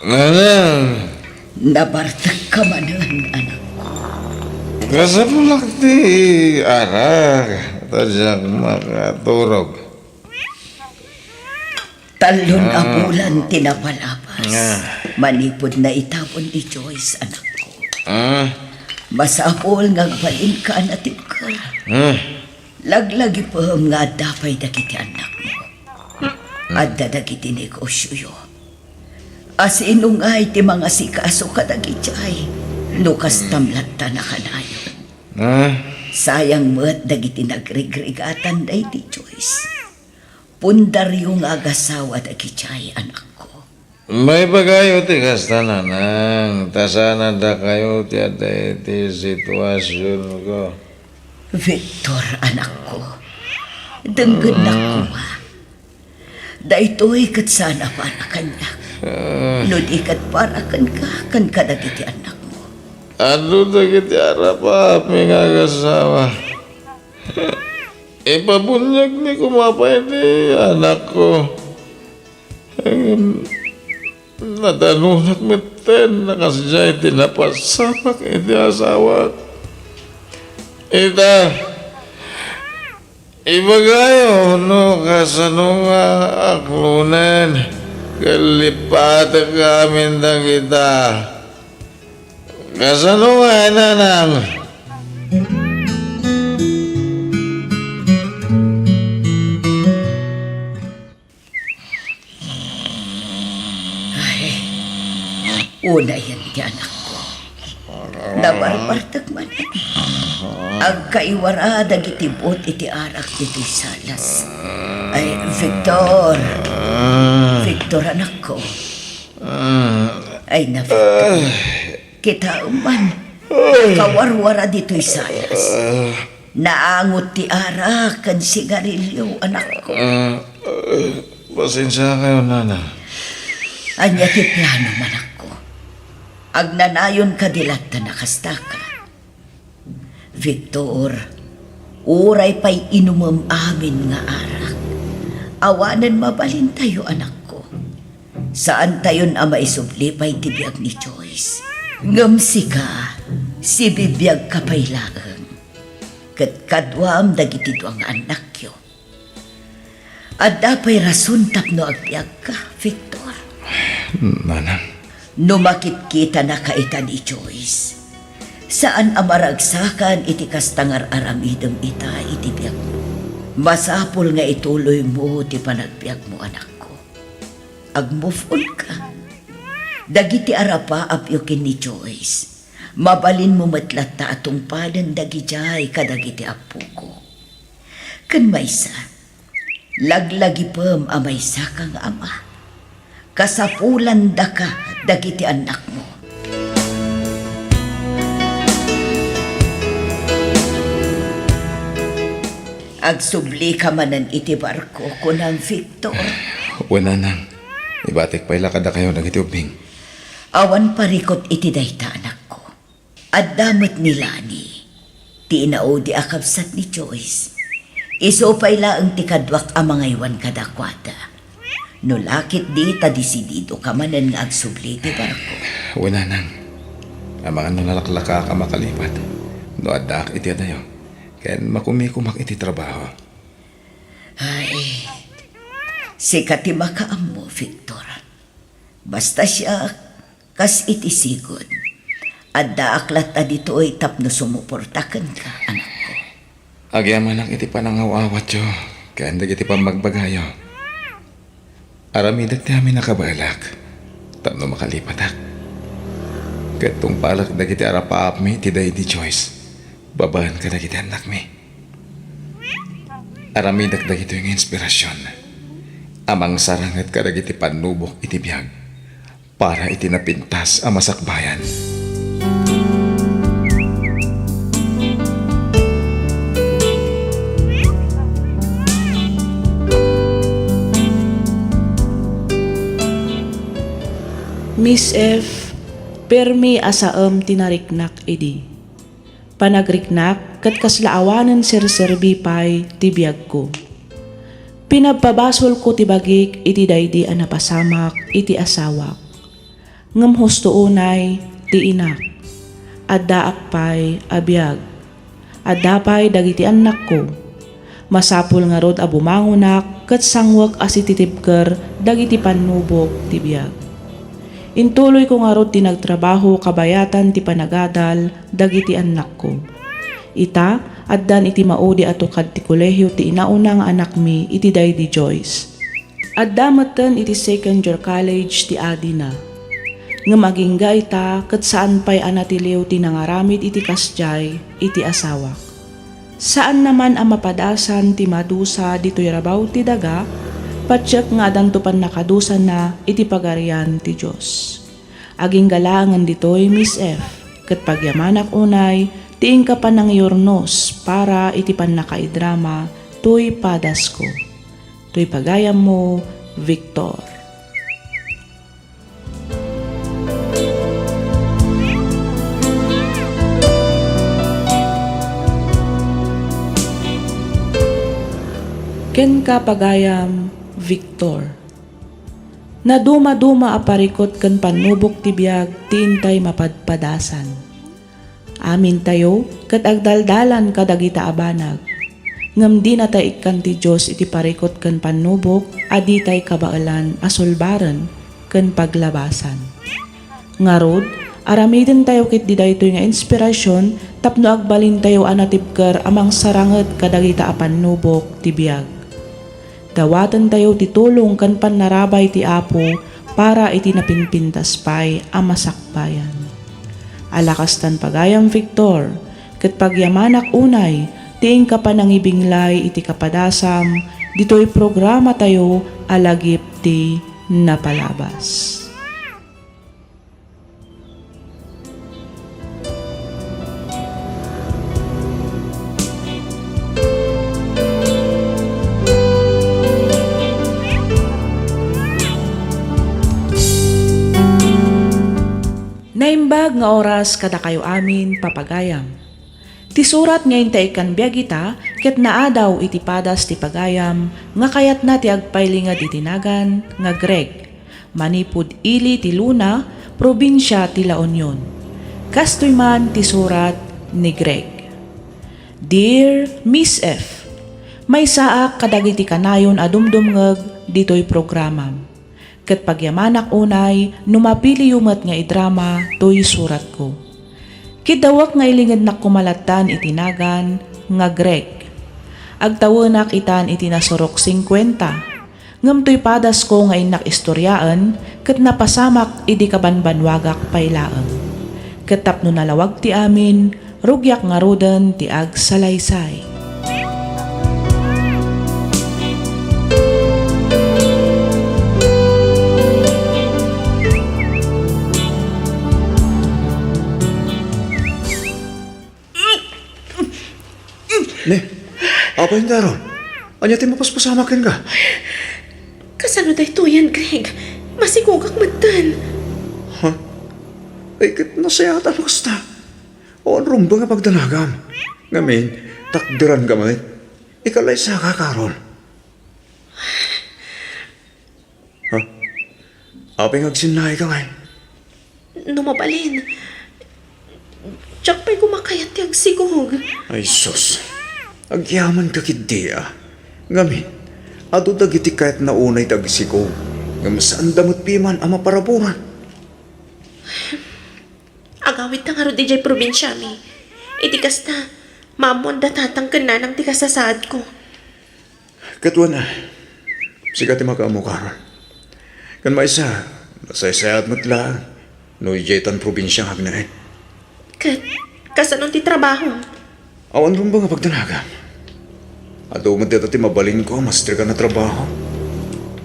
Nanang, Nabartag ka manan, anak. kasapulak di arak. Tadyang makaturog. Talon a bulan tinapalapas. Manipod na itapon ni Joyce, anak ko. Masapol nga balin ka natin ka. Laglagi pa nga dapay dagiti anak mo. At dadagiti negosyo yo. As inungay ti mga sikaso kadagiti ay nukas tamlat na kanayo. Sayang mo't dagiti nagrigrigatan day ti Joyce. Pundar yung agasawa dagiti ay anak ko. May bagayo ti kasta nanang. Tasana da kayo ti aday ti sitwasyon ko. Victor, anak ko. Danggad na ko ha. Dahito'y kat sana para kanya. No di kat para kan kadagiti anak mo. Ano na kiti arap may ngagasawa. Ipabunyag ni kumapay ni anak ko. Nadanunak meten nakasjay tinapasamak iti asawa. Ita, ibagayo no kasano nga aklunan kalipata kami na kita. Kasano nga nanang? Una yan di anak ko. Nabarbartag man. Ang kaiwara dagitibot iti arak iti salas. Ay, Victor. Victor, anak ko. Ay, na Victor. Kita man. Kawarwara dito'y salas. Naangot ti arak kan sigarilyo, anak ko. Pasensya kayo, nana. Anya ti plano, manak ko. Agnanayon ka dilat na nakastaka. Victor, uray pa'y inumam amin nga arak. Awanan mabalin tayo, anak ko. Saan tayon ama isubli pa'y tibiyag ni Joyce? Ngamsi ka, si bibiyag ka pa'y laang. Kat kadwam dagiti duang anak yo. At dapay rason tapno agpiyag ka, Victor. Nanang. Numakit kita na kaita ni Joyce. Saan amaragsakan iti kastangar aramidem ita iti biyak mo. Masapul nga ituloy mo ti panagbiyak mo, anak ko. Ag-move on ka. Dagiti arapa apyokin ni Joyce. Mabalin mo matlata atong padan dagijay kadagiti apo ko. Kan maysa, laglagi pem amaysa kang ama. Kasapulan da ka dagiti anak mo. Agsubli ka manan iti barko kunang Victor. Wala nang. Ibatik pa'y lakad na kayo nagiti ubing. Awan parikot iti dayta anak ko. At damat nila ni. Ti inao di akabsat ni Joyce. Iso pa'y laang tikadwak ang mga iwan kadakwada. No lakit di ta disidido ka manan nga agsubli ti barko. Wala nang. Ang mga nalaklaka ka makalipat. No adak iti adayo. Kaya makumikumak iti trabaho. Ay, sikat ti makaam mo, Victor. Basta siya kas iti sigod. At daaklat ta dito ay tapno sumuportakan ka, anak ko. Agyaman ang iti panangawawat yo. Kaya hindi iti pamagbagayo. Aramidag ti amin nakabalak. Tapno makalipatak. Katong palak dagiti arapaap mi ti day di Joyce. Babahan ka dagiti anak mi. Aramidag dagito yung inspirasyon. Amang sarangat ka dagiti panubok iti biyag. Para iti napintas ang masakbayan. Miss F, permi asaam tinariknak idi. Panagriknak kat kaslaawanan serserbi pay tibiyag ko. Pinababasol ko tibagik iti daydi a napasamak iti asawak. Ngem husto unay ti inak. Addaak pay abiyag. Addapay dagiti anak ko. Masapul nga rod a bumangunak kat sangwak as ititibker dagiti panubok tibiyag. Intuloy ko nga rod tinagtrabaho kabayatan ti panagadal dagiti anak ko. Ita, addan iti maudi ato kad ti kolehyo ti inaunang anak mi iti daydi Joyce. Addamatan iti second year college ti Adina. Nga magingga ita kat saan pa'y anatiliw ti nangaramid iti kasjay iti asawa. Saan naman ang mapadasan ti madusa dito'y rabaw ti daga, patsyak nga dantupan nakadusan na iti pagarian ti Diyos. Aging galangan dito'y Miss F, kat pagyamanak unay, tiing ka pa ng yornos para iti panakaidrama, tuy padas ko. Tuy pagayam mo, Victor. Ken ka pagayam, Victor. na duma-duma aparikot kan panubok tibiyag tintay mapadpadasan. Amin tayo kat agdaldalan kadagita abanag. Ngam di na ikan ti Diyos iti parikot kan panubok adi tay kabaalan asulbaran kan paglabasan. Ngarod, aramidin tayo kit di daytoy nga inspirasyon tapno agbalin tayo anatipker amang saranget kadagita a panubok ti biag. Dawatan tayo ti tulong kan panarabay ti Apo para iti napinpintas pay a masakbayan. Alakastan pagayam Victor, ket pagyamanak unay, tiing kapanangibinglay iti kapadasam, dito'y programa tayo alagip ti napalabas. Naimbag nga oras kada kayo amin papagayam. Ti surat ngayon ta ikan biyagita, ket naadaw iti padas ti pagayam, nga kayat na ti agpaylingad itinagan, nga Greg, manipud ili ti Luna, probinsya ti La Union. Kastoy man ti surat ni Greg. Dear Miss F, may saak kadagiti kanayon adumdumngeg dito'y programam. Ket pagyamanak unay, numapili yumat nga idrama, to'y surat ko. Kidawak nga ilingad na kumalatan itinagan, nga Greg. Agtawanak itan itinasurok 50. Ngam to'y padas ko nga inak istoryaan, ket napasamak idi kabanbanwagak pailaang. Ket tapno nalawag ti amin, rugyak nga rodan ti ag salaysay. Ne, apa yung daron? Anya ti mapaspasamakin ka? Kasano day to yan, Greg? Masigugak matan. Ha? Ay, kat nasayatan mo kasta. O ang rumba nga pagdanagam. Ngamin, takdiran ka man. Ikalay sa ka, Karol. Ha? Apay agsinay ka ngay. Numabalin. Tsak pa'y kumakayat yung sigog. Ay, sus. Agyaman ka kiti ah. Ngamin, ado dagiti kahit naunay tagisiko. Ngam saan damot piman ang maparaburan. Agawit na nga ro DJ probinsya mi. Iti kasta, mamon datatang ka na ng tikasasaad ko. Katwa na. Sigati makamu Karol. Kan maisa, nasaysayat mo't lang. No jetan probinsyang hagnain. Kasanong ti trabaho? Awan rumba nga pagdanaga. Ado mo dito ti mabalin ko, master ka na trabaho.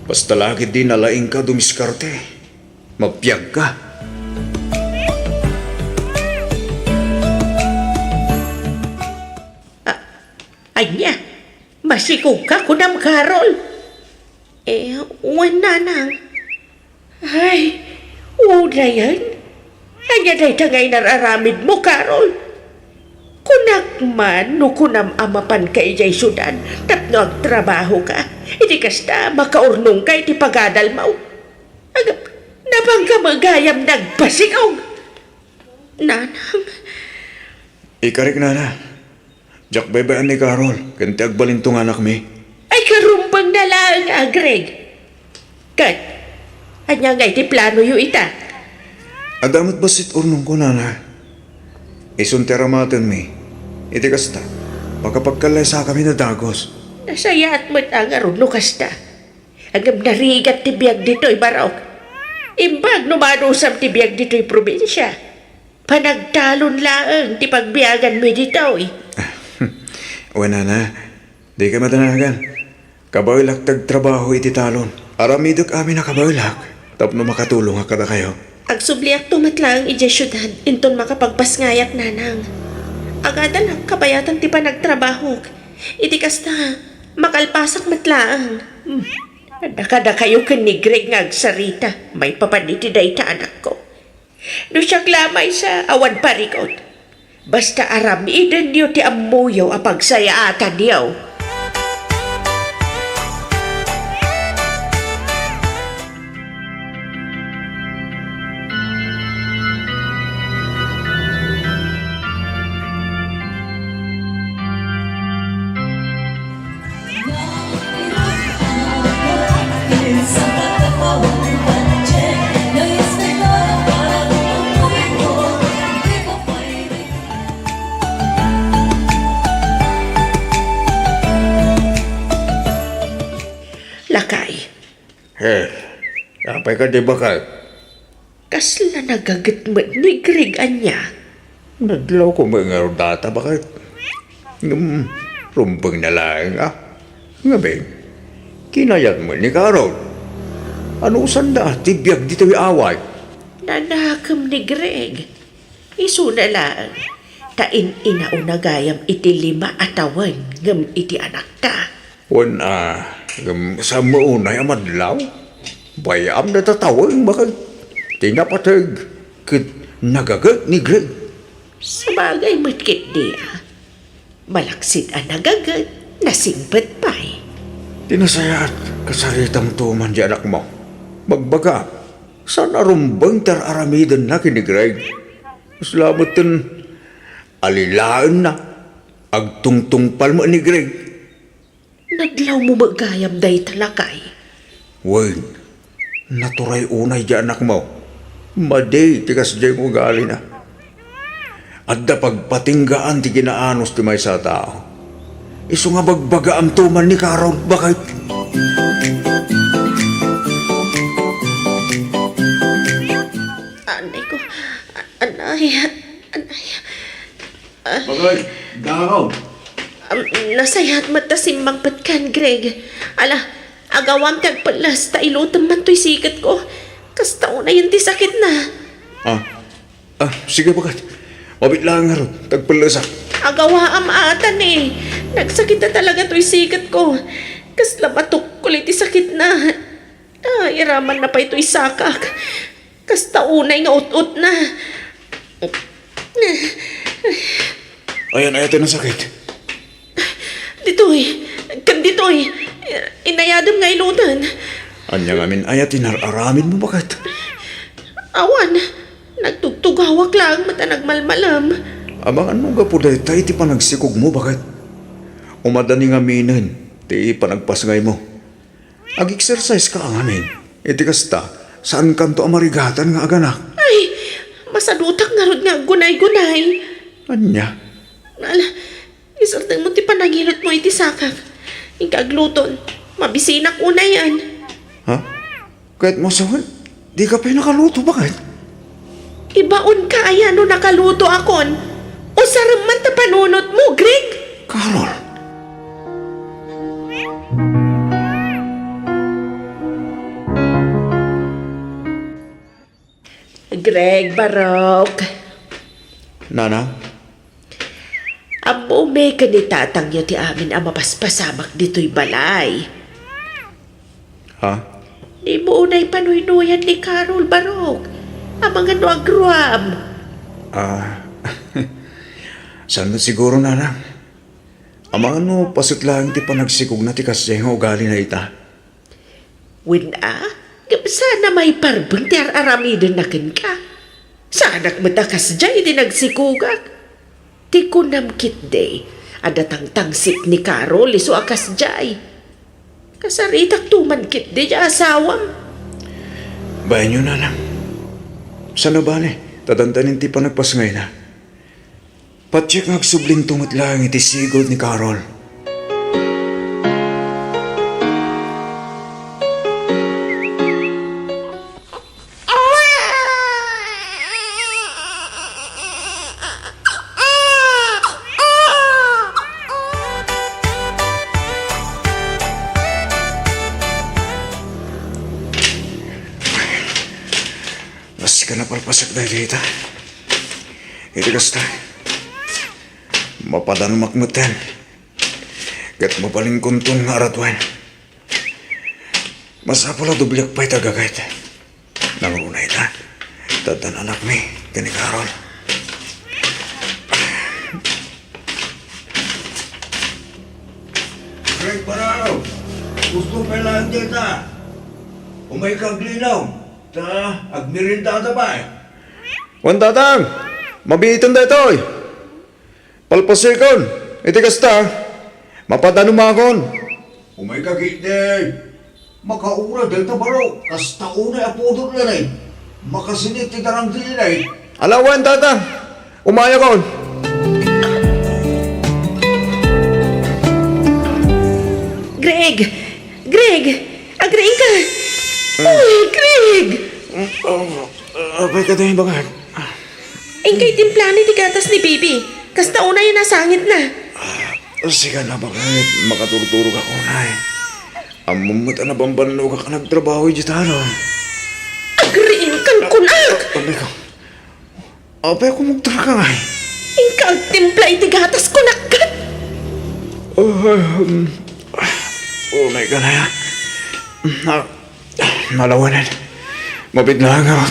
Basta lagi di nalaing ka, dumiskarte. Mapiyag ka. Anya, masikog ka kunam Karol. Wala nang. Ay, wala yan. Anya day tangay nararamid mo, Karol. Kunak man, no kunam amapan ka ijay sudan, tapno agtrabaho ka. Hindi kasta, makaurnong ka, iti pagadal mo. Agap, napang ka magayam nagpasikog. Nanang, Ikarik na na. Jak bebean ni Karol, kanti agbalintong anak mi. ay karumbang na lang, Greg. Kat, anya nga iti plano yu ita. Adamot basit urnong ko na na. Isunteramaten mi. Iti kasta, makapagkalay sa kami na dagos. Nasaya at mo't ang aruno kasta. Agam narigat ti biyag dito'y barok. Imbag numanusam ti biyag dito'y probinsya. Panagtalon laang ti pagbiyagan mi dito'y. Wala na, di ka madanagan. Kabaylak tagtrabaho iti talon. Aramidok amin na kabaylak. Tapno makatulong kada kayo. Agsubliak tumatlang ije syudad, inton makapagpasngayak nanang. Agadan ang kabayatan ti panagtrabaho. Iti kasta, makalpasak matlaang. Nakada kayo kan ni Greg nga agsarita, may papaniti dayta anak ko. No siya lamay sa awan parikot. Basta aramidan niyo ti amuyo a pagsayaatan niyo. Napay ka di ba ka? Kasla nagagatmat ni Greg anya. Naglaw ko mga data bakit? Rumpang na lang Nga beng, kinayat mo ni Carol. Ano sanda, tibiyag dito yung away. Nanakam ni Greg. Isu na lang. Tain inaunagayam iti 5 atawan ngam iti anak ka. Sa maunay amadlaw. Bayam na tatawang bakit? Tinapatag. Nagagat ni Greg. Sa bagay matkit niya. Malaksid ang nagagat. Nasingpat pa eh. Tinasayat kasaritang tuman di anak mo. Magbaga, saan arumbang tararamidan na kini Greg? Salamutin, alilaan na. Agtungtungpal mo ni Greg. Nadlaw mo magayam day talakay. Wait, naturay unay di anak mo. Maday, tikas di mo gali na. At da pagpatinggaan ti ginaanos ti may sa tao. Isu nga bagbaga ang tuman ni Carol, bakit? Anay ko, anay. Bagay, dakaw. Nasayat matasimbang patkan, Greg. Ala, agawam tagpalas, tailutam man to'y sikat ko. Kasta na yun ti sakit na. Sige bakit? Mabit lang nga ron, tagpalasa. Agawa am atan eh. Nagsakit na talaga to'y sikat ko. Kasla batok kulit ti sakit na. Iraman na pa ito'y sakak. Kasta unay nga ut-ut na. Ayan, ito na sakit. Dito'y, inayadam nga ilutan. Anya nga min ayat inararamin mo bakit? Awan, nagtugtugawak lang mata nagmalmalam. Abangan mo nga po dahil tayo ti panagsikog mo bakit? Umadani nga minin, ti panagpasngay mo. Ag-exercise ka ang amin. Iti kasta, saan kanto amarigatan nga aganak? Ay, masadutak nga rod nga gunay-gunay. Anya? Ala, isartang mo ti panagilot mo iti sakak. Ikagluton, mabisinak una yan. Ha? Kahit mo sawan, di ka pa nakaluto bakit? Ibaon ka ayan no nakaluto akon. O saraman ta panunot mo, Greg. Carol! Greg Barok. Nana? Amo may kanitatang niyo ti amin ang mapaspasamak dito'y balay. Ha? Di mo unay panuy-nuyan ni Carol Barok. Ang mga nuagruam. Saan mo siguro, Nana? Ama ano, pasot lang ti panagsikog na ti kasya nga ugali na ita. Sana may parbang ti aramidan na kin ka. Sana matakas dyan di nagsikugak. Ti kunamkit day, adatang tangsik ni Carol iso akas dyan. Kasaritak tuman kit di asawam. Bayan nyo, Nana. Sana ba tadantanin ti panagpasngay na. Patsyak ngagsubling tungot lang iti sigod ni Carol. Mas ka na palpasak na dito. Iti kasta. Mapadan makmutan. Gat mapaling kuntong nga aratwan. Masapula dublyak pa'y tagagayt. Nangunay na. Tadan anak mi, kani Carol. Greg Parao, gusto pa lang dito. Umay kang linaw. Agmirinda ta ba? Wan tatang, mabiitan da ito. Palpasikon, iti kasta, mapadanumakon. Umay kagitid, makaura delta baro, kasta unay apudot na rin. Makasinit ti darang dinay. Alawan tatang, umaya kon. Greg! Greg! Agreeing ka! Uy, Greg! Greg! Apay ka tayo bagay. Ingkay timplani ti gatas ni Bibi. Kasta una yun nasangit na. Sige na bagay, makaturturog ako na eh. Among mata na bambanlo ka nagtrabaho yung talo. Agriin kang kunak! Apay ko. Apay ko magtara ka nga eh. Ingkang timpla iti gatas kunak ka. Oh my God, na nalawanan. Mabidlaan ako.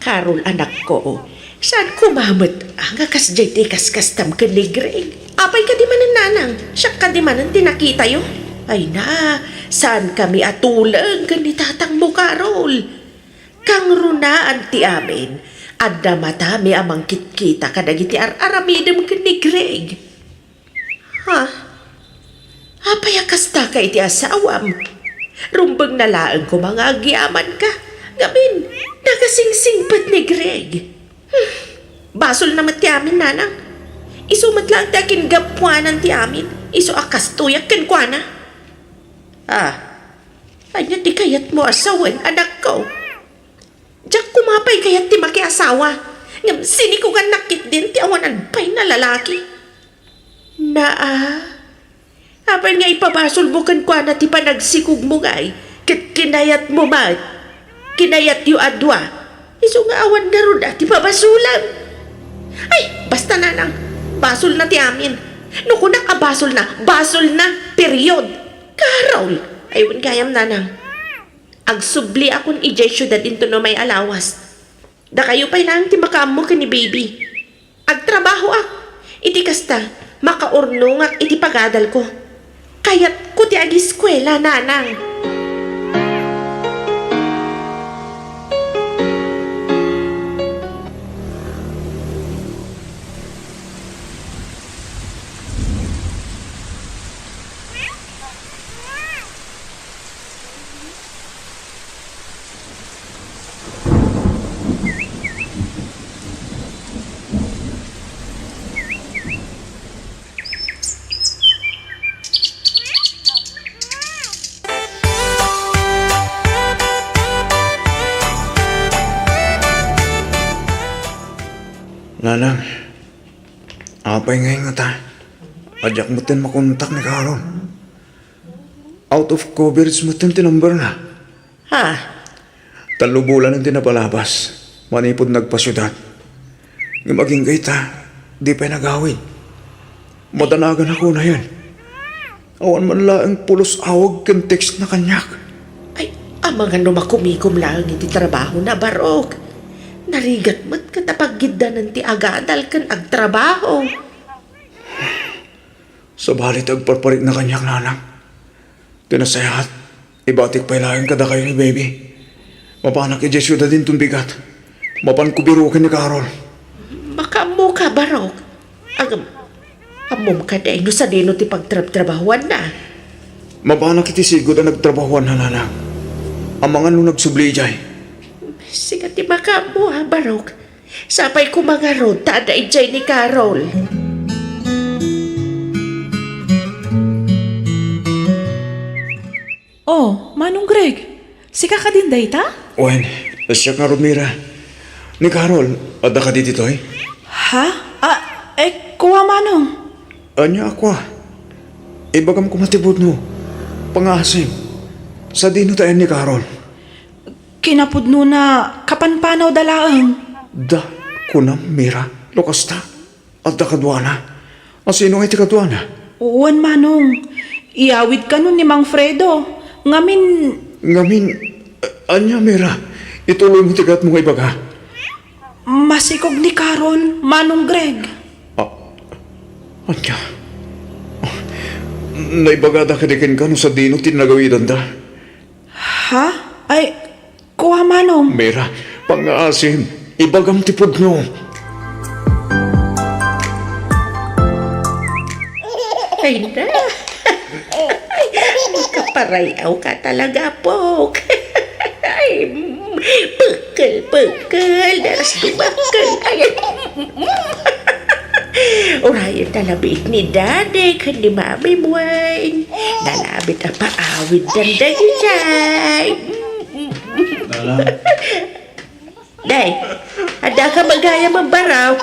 Carol, anak ko, saan kumamat ang kasjay ti kaskastam ka ni Greg? Apay ka di manan nanang, siya ka di manan tinakita yo. Ay na, saan kami atulang ni tatang mo, Carol? Kang runaan ti amin, adda mata mi amang kitkita kadagiti aramidem ka ni Greg. Ha? Apay akasta ka iti asawam. Rumbang nalaan ko mga agyaman ka. Gamin, nakasingsingpat ni Greg. Basol naman ti amin, nanang. Isumat lang ti akin gapuanan ti amin. Iso akas tuyak ken kuana. Anya ti kayat mo asawan, anak ko. Diyak kumapay kayat ti makiasawa. Ngam sini ko nga nakit din ti awanan pay na lalaki. Apay nga ipabasol mo kan kuana ti panagsikog mo ngay. Kat kinayat mo mat. Kinayat yu adwa. Iso nga awan na ron at ipabasulan. Ay, basta nanang. Basol na ti amin. No kung nakabasol na, basol na, period. Carol, ayun gayam nanang. Agsubli akong ijay syudad into no may alawas. Da kayo pa'y lang ti makaamo ka ni baby. Agtrabaho iti kasta, makaurnong iti pagadal ko. Kaya't ko ti agiskwela, nanang. Nanang, apay ngayon nga ta. Adyak mo tin makontak ni Carol. Out of coverage mo tin tinumber na. Ha? 3 bulan ang tinapalabas. Manipod nagpasyudad. Nga maging ta, di pa nagawin. Madanagan ako na yan. Awan man lang pulos awag kan text na kanyak. Ay, amang ano makumikom lang iti trabaho na barok. Narigat mat katapagidda ng ti agadal kan agtrabaho. Sa balit agparparik na kanyak nanang. Tinasayahat, ibatik pa ilahin kada kayo ni baby. Mapanak i-Jesu da din bigat. Mapan kubirukin ni Carol. Makamo ka barok. Amom ka day no sa dino ti pagtrabahuan na. Mapanak iti sigod na nagtrabahuan na nanang. Ang mga nung nagsubli jay. Sige ti makamo barok. Sapay ko mga rod tada ijay ni Carol. Oh, Manong Greg, sika ka din day ta? Wen, siya ka Romira. Ni Carol, ada ka dito eh? Ha? Kuha Manong. Anya ako Ibagam ko matibod no. Pangasim. Sa dino tayo ni Carol. Kinapudno na kapanpanaw dalaang. Da, kunam, Mira, lukas ta. At da kadwana. Asino nga iti kadwana? Uwan Manong, iawid ka nun ni Mang Fredo. Ngamin, anya Mira, ituloy mo tigat mo nga ibaga. Masikog ni Carol, Manong Greg. Anya, naibagada ka dikin ka no sa dino tinagawidan da. Ha? Kuha Manong. Mira, pang-aasim, ibagam tipod no. Ay na. Ay, kaparayaw ka talaga, Pok. Ay, Pukul, daras dumakal. Ayan. Urayan talabit ni Dade kan di mami buwan. Nalabit ang paawid dan dagitay. Day, ada ka magaya mambaraw.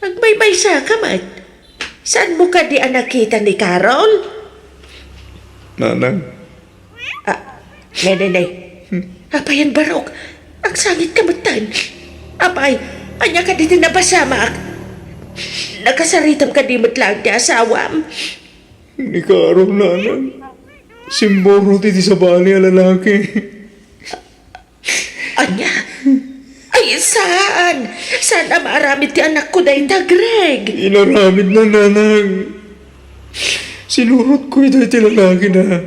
Nagbaybay sa ka man. Saan mo ka di nakita ni Carol? Nanang, Nay. Apayan barok. Ang sangit kamatan. Apay, anya ka dito nabasamak. Nakasaritam ka di matlang di asawam. ni Carol, nanang. Simboro titi sa bali ang lalaki. Anya? Ay, saan? Saan na maaramid ti anak ko dahi ta, Greg? Inaramid na, nanang. Sinurot ko ito iti lalaki na.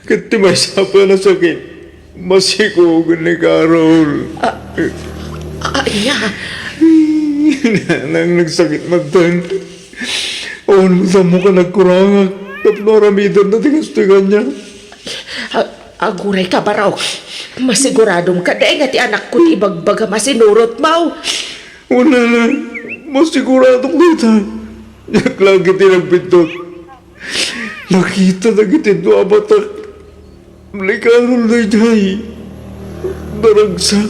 Kati may sapa na sakit. Masikugan ni Carol. Anya? Nanang nagsakit magtan. Awan mo ka nagkurangak. Tapno aramidan na tigastigan niya. Aguray ka baraw. Masiguradong ka dahi nga ti anak ko ti ibagbaga masinurot mau. Wala na. Masiguradong kita. Yak lagi tinagpitot. Nakita na kitid no abatak. Ni Carol na jay. Daragsak.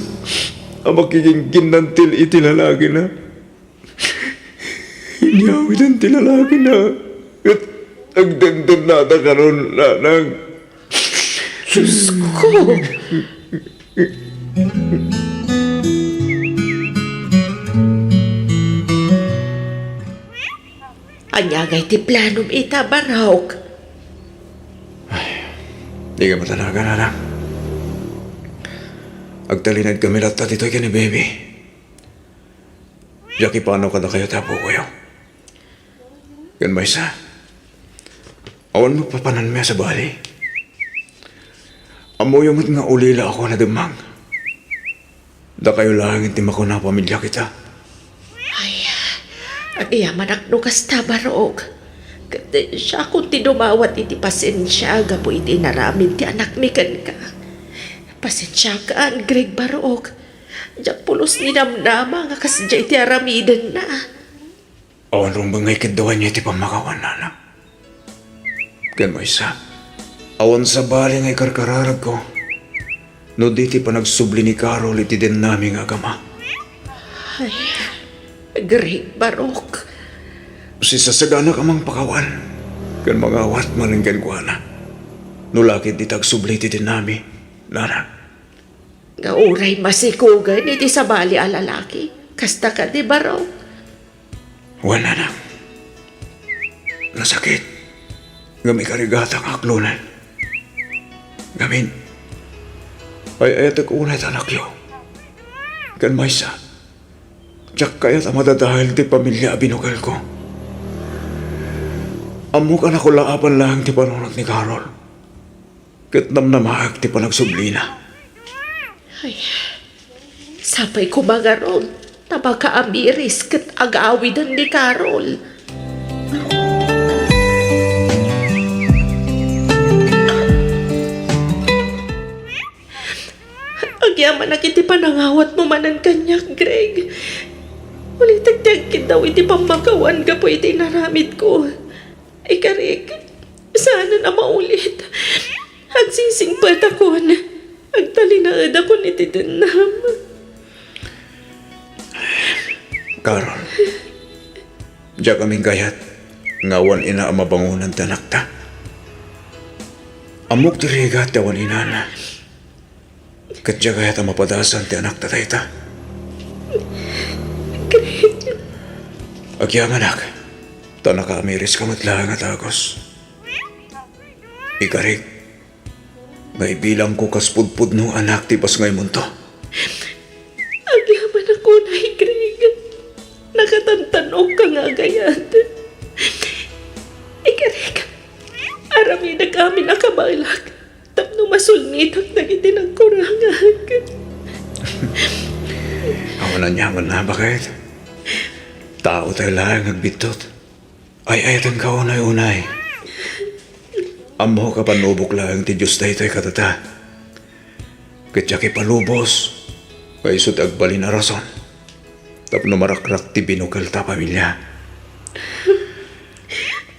Ang makiging ginantil itilalagi na. Inyawid ang tilalagi na. At nagdandan na ta karon nanang. Diyos ko! Anyagay ti planom ita barawk. Di ka matalaga, nanang. Agtalinad kami lahat dito kay ni baby. Jackie, paano ka na kayo tapo kayo? Yan ba isa? Awan magpapanan mo sa bali. Amo yung nga ulila ako na dumang. Da kayo lang intim ako na pamilya kita. Ang iyaman aknukas ta barog. Kati siya kung tinumawat iti pasensya, gapo iti naramid ti anak mi kan ka. Pasensya ka, Greg barog. Diyak pulos ni namnama nga kasya iti aramidan na. Awan rong bangay kidawan niya iti pamakawan, nanang. Gan mo isa. Awan sa bali ngay karkararag ko. No diti pa nagsubli ni Carol iti din naming agama. Greg barog. Si sasagana ka mang pakawan. Kan mga awat malinggan ko na. Nulakit di tagsubli iti din nami. Nanang. Nga uray masikugan iti sa bali a lalaki. Kasta ka di barog. Wala na. Nasakit. Gami karigata ang aklunan. Gamin. Ay ayat unay anak yo. Kan maysa. Diyak kayat ang madadahil ti pamilya binukal ko. Amo ka na kulaapan lang ti panunot ni Carol. Kat namnamahag ti panagsubli na. Sapay ko magaron. Tabaka amiris kat agawidan ni Carol. Agyaman na kiti panangawat mo manan kanyak, Greg. Ulit daw iti pamakawan ka po iti naramid ko. Ikarik, sana na maulit. Agsisingpat ako na. Agtalinaad ako ni titinam. Carol. Diyak kaming kayat. Ngawan ina ang mabangunan tanak ta. Amok tirigat tawan inana. Katya kayat ang mapadasan ti anak ta tayta. Agyang anak. Tanaka amiris ka matlaang at agos. Ikarik. Ngay bilang ko kaspudpud nung anak ti pas ngay munto. Agyaman ako na Greg. Nakatantanog ka nga gayat. Ikarik. Arami na kami nakabalak. Tapno masulnitak na iti nagkurangag. Ako na nyaman na bakit? Tao tayo lang nagbitot. Ay ayatan ka unay-unay. Amo ka panubok lang ti Diyos tayo katata. Katsaki palubos. Kaisod agbalin na rason. Tapno marakrak ti binukal ta pamilya.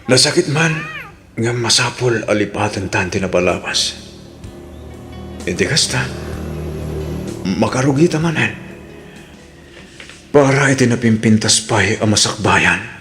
Nasakit man, nga masapol alipatan tan tinapalapas. Edi kasta, makarugi ta manen. Para itinapimpintas pa'y amasakbayan.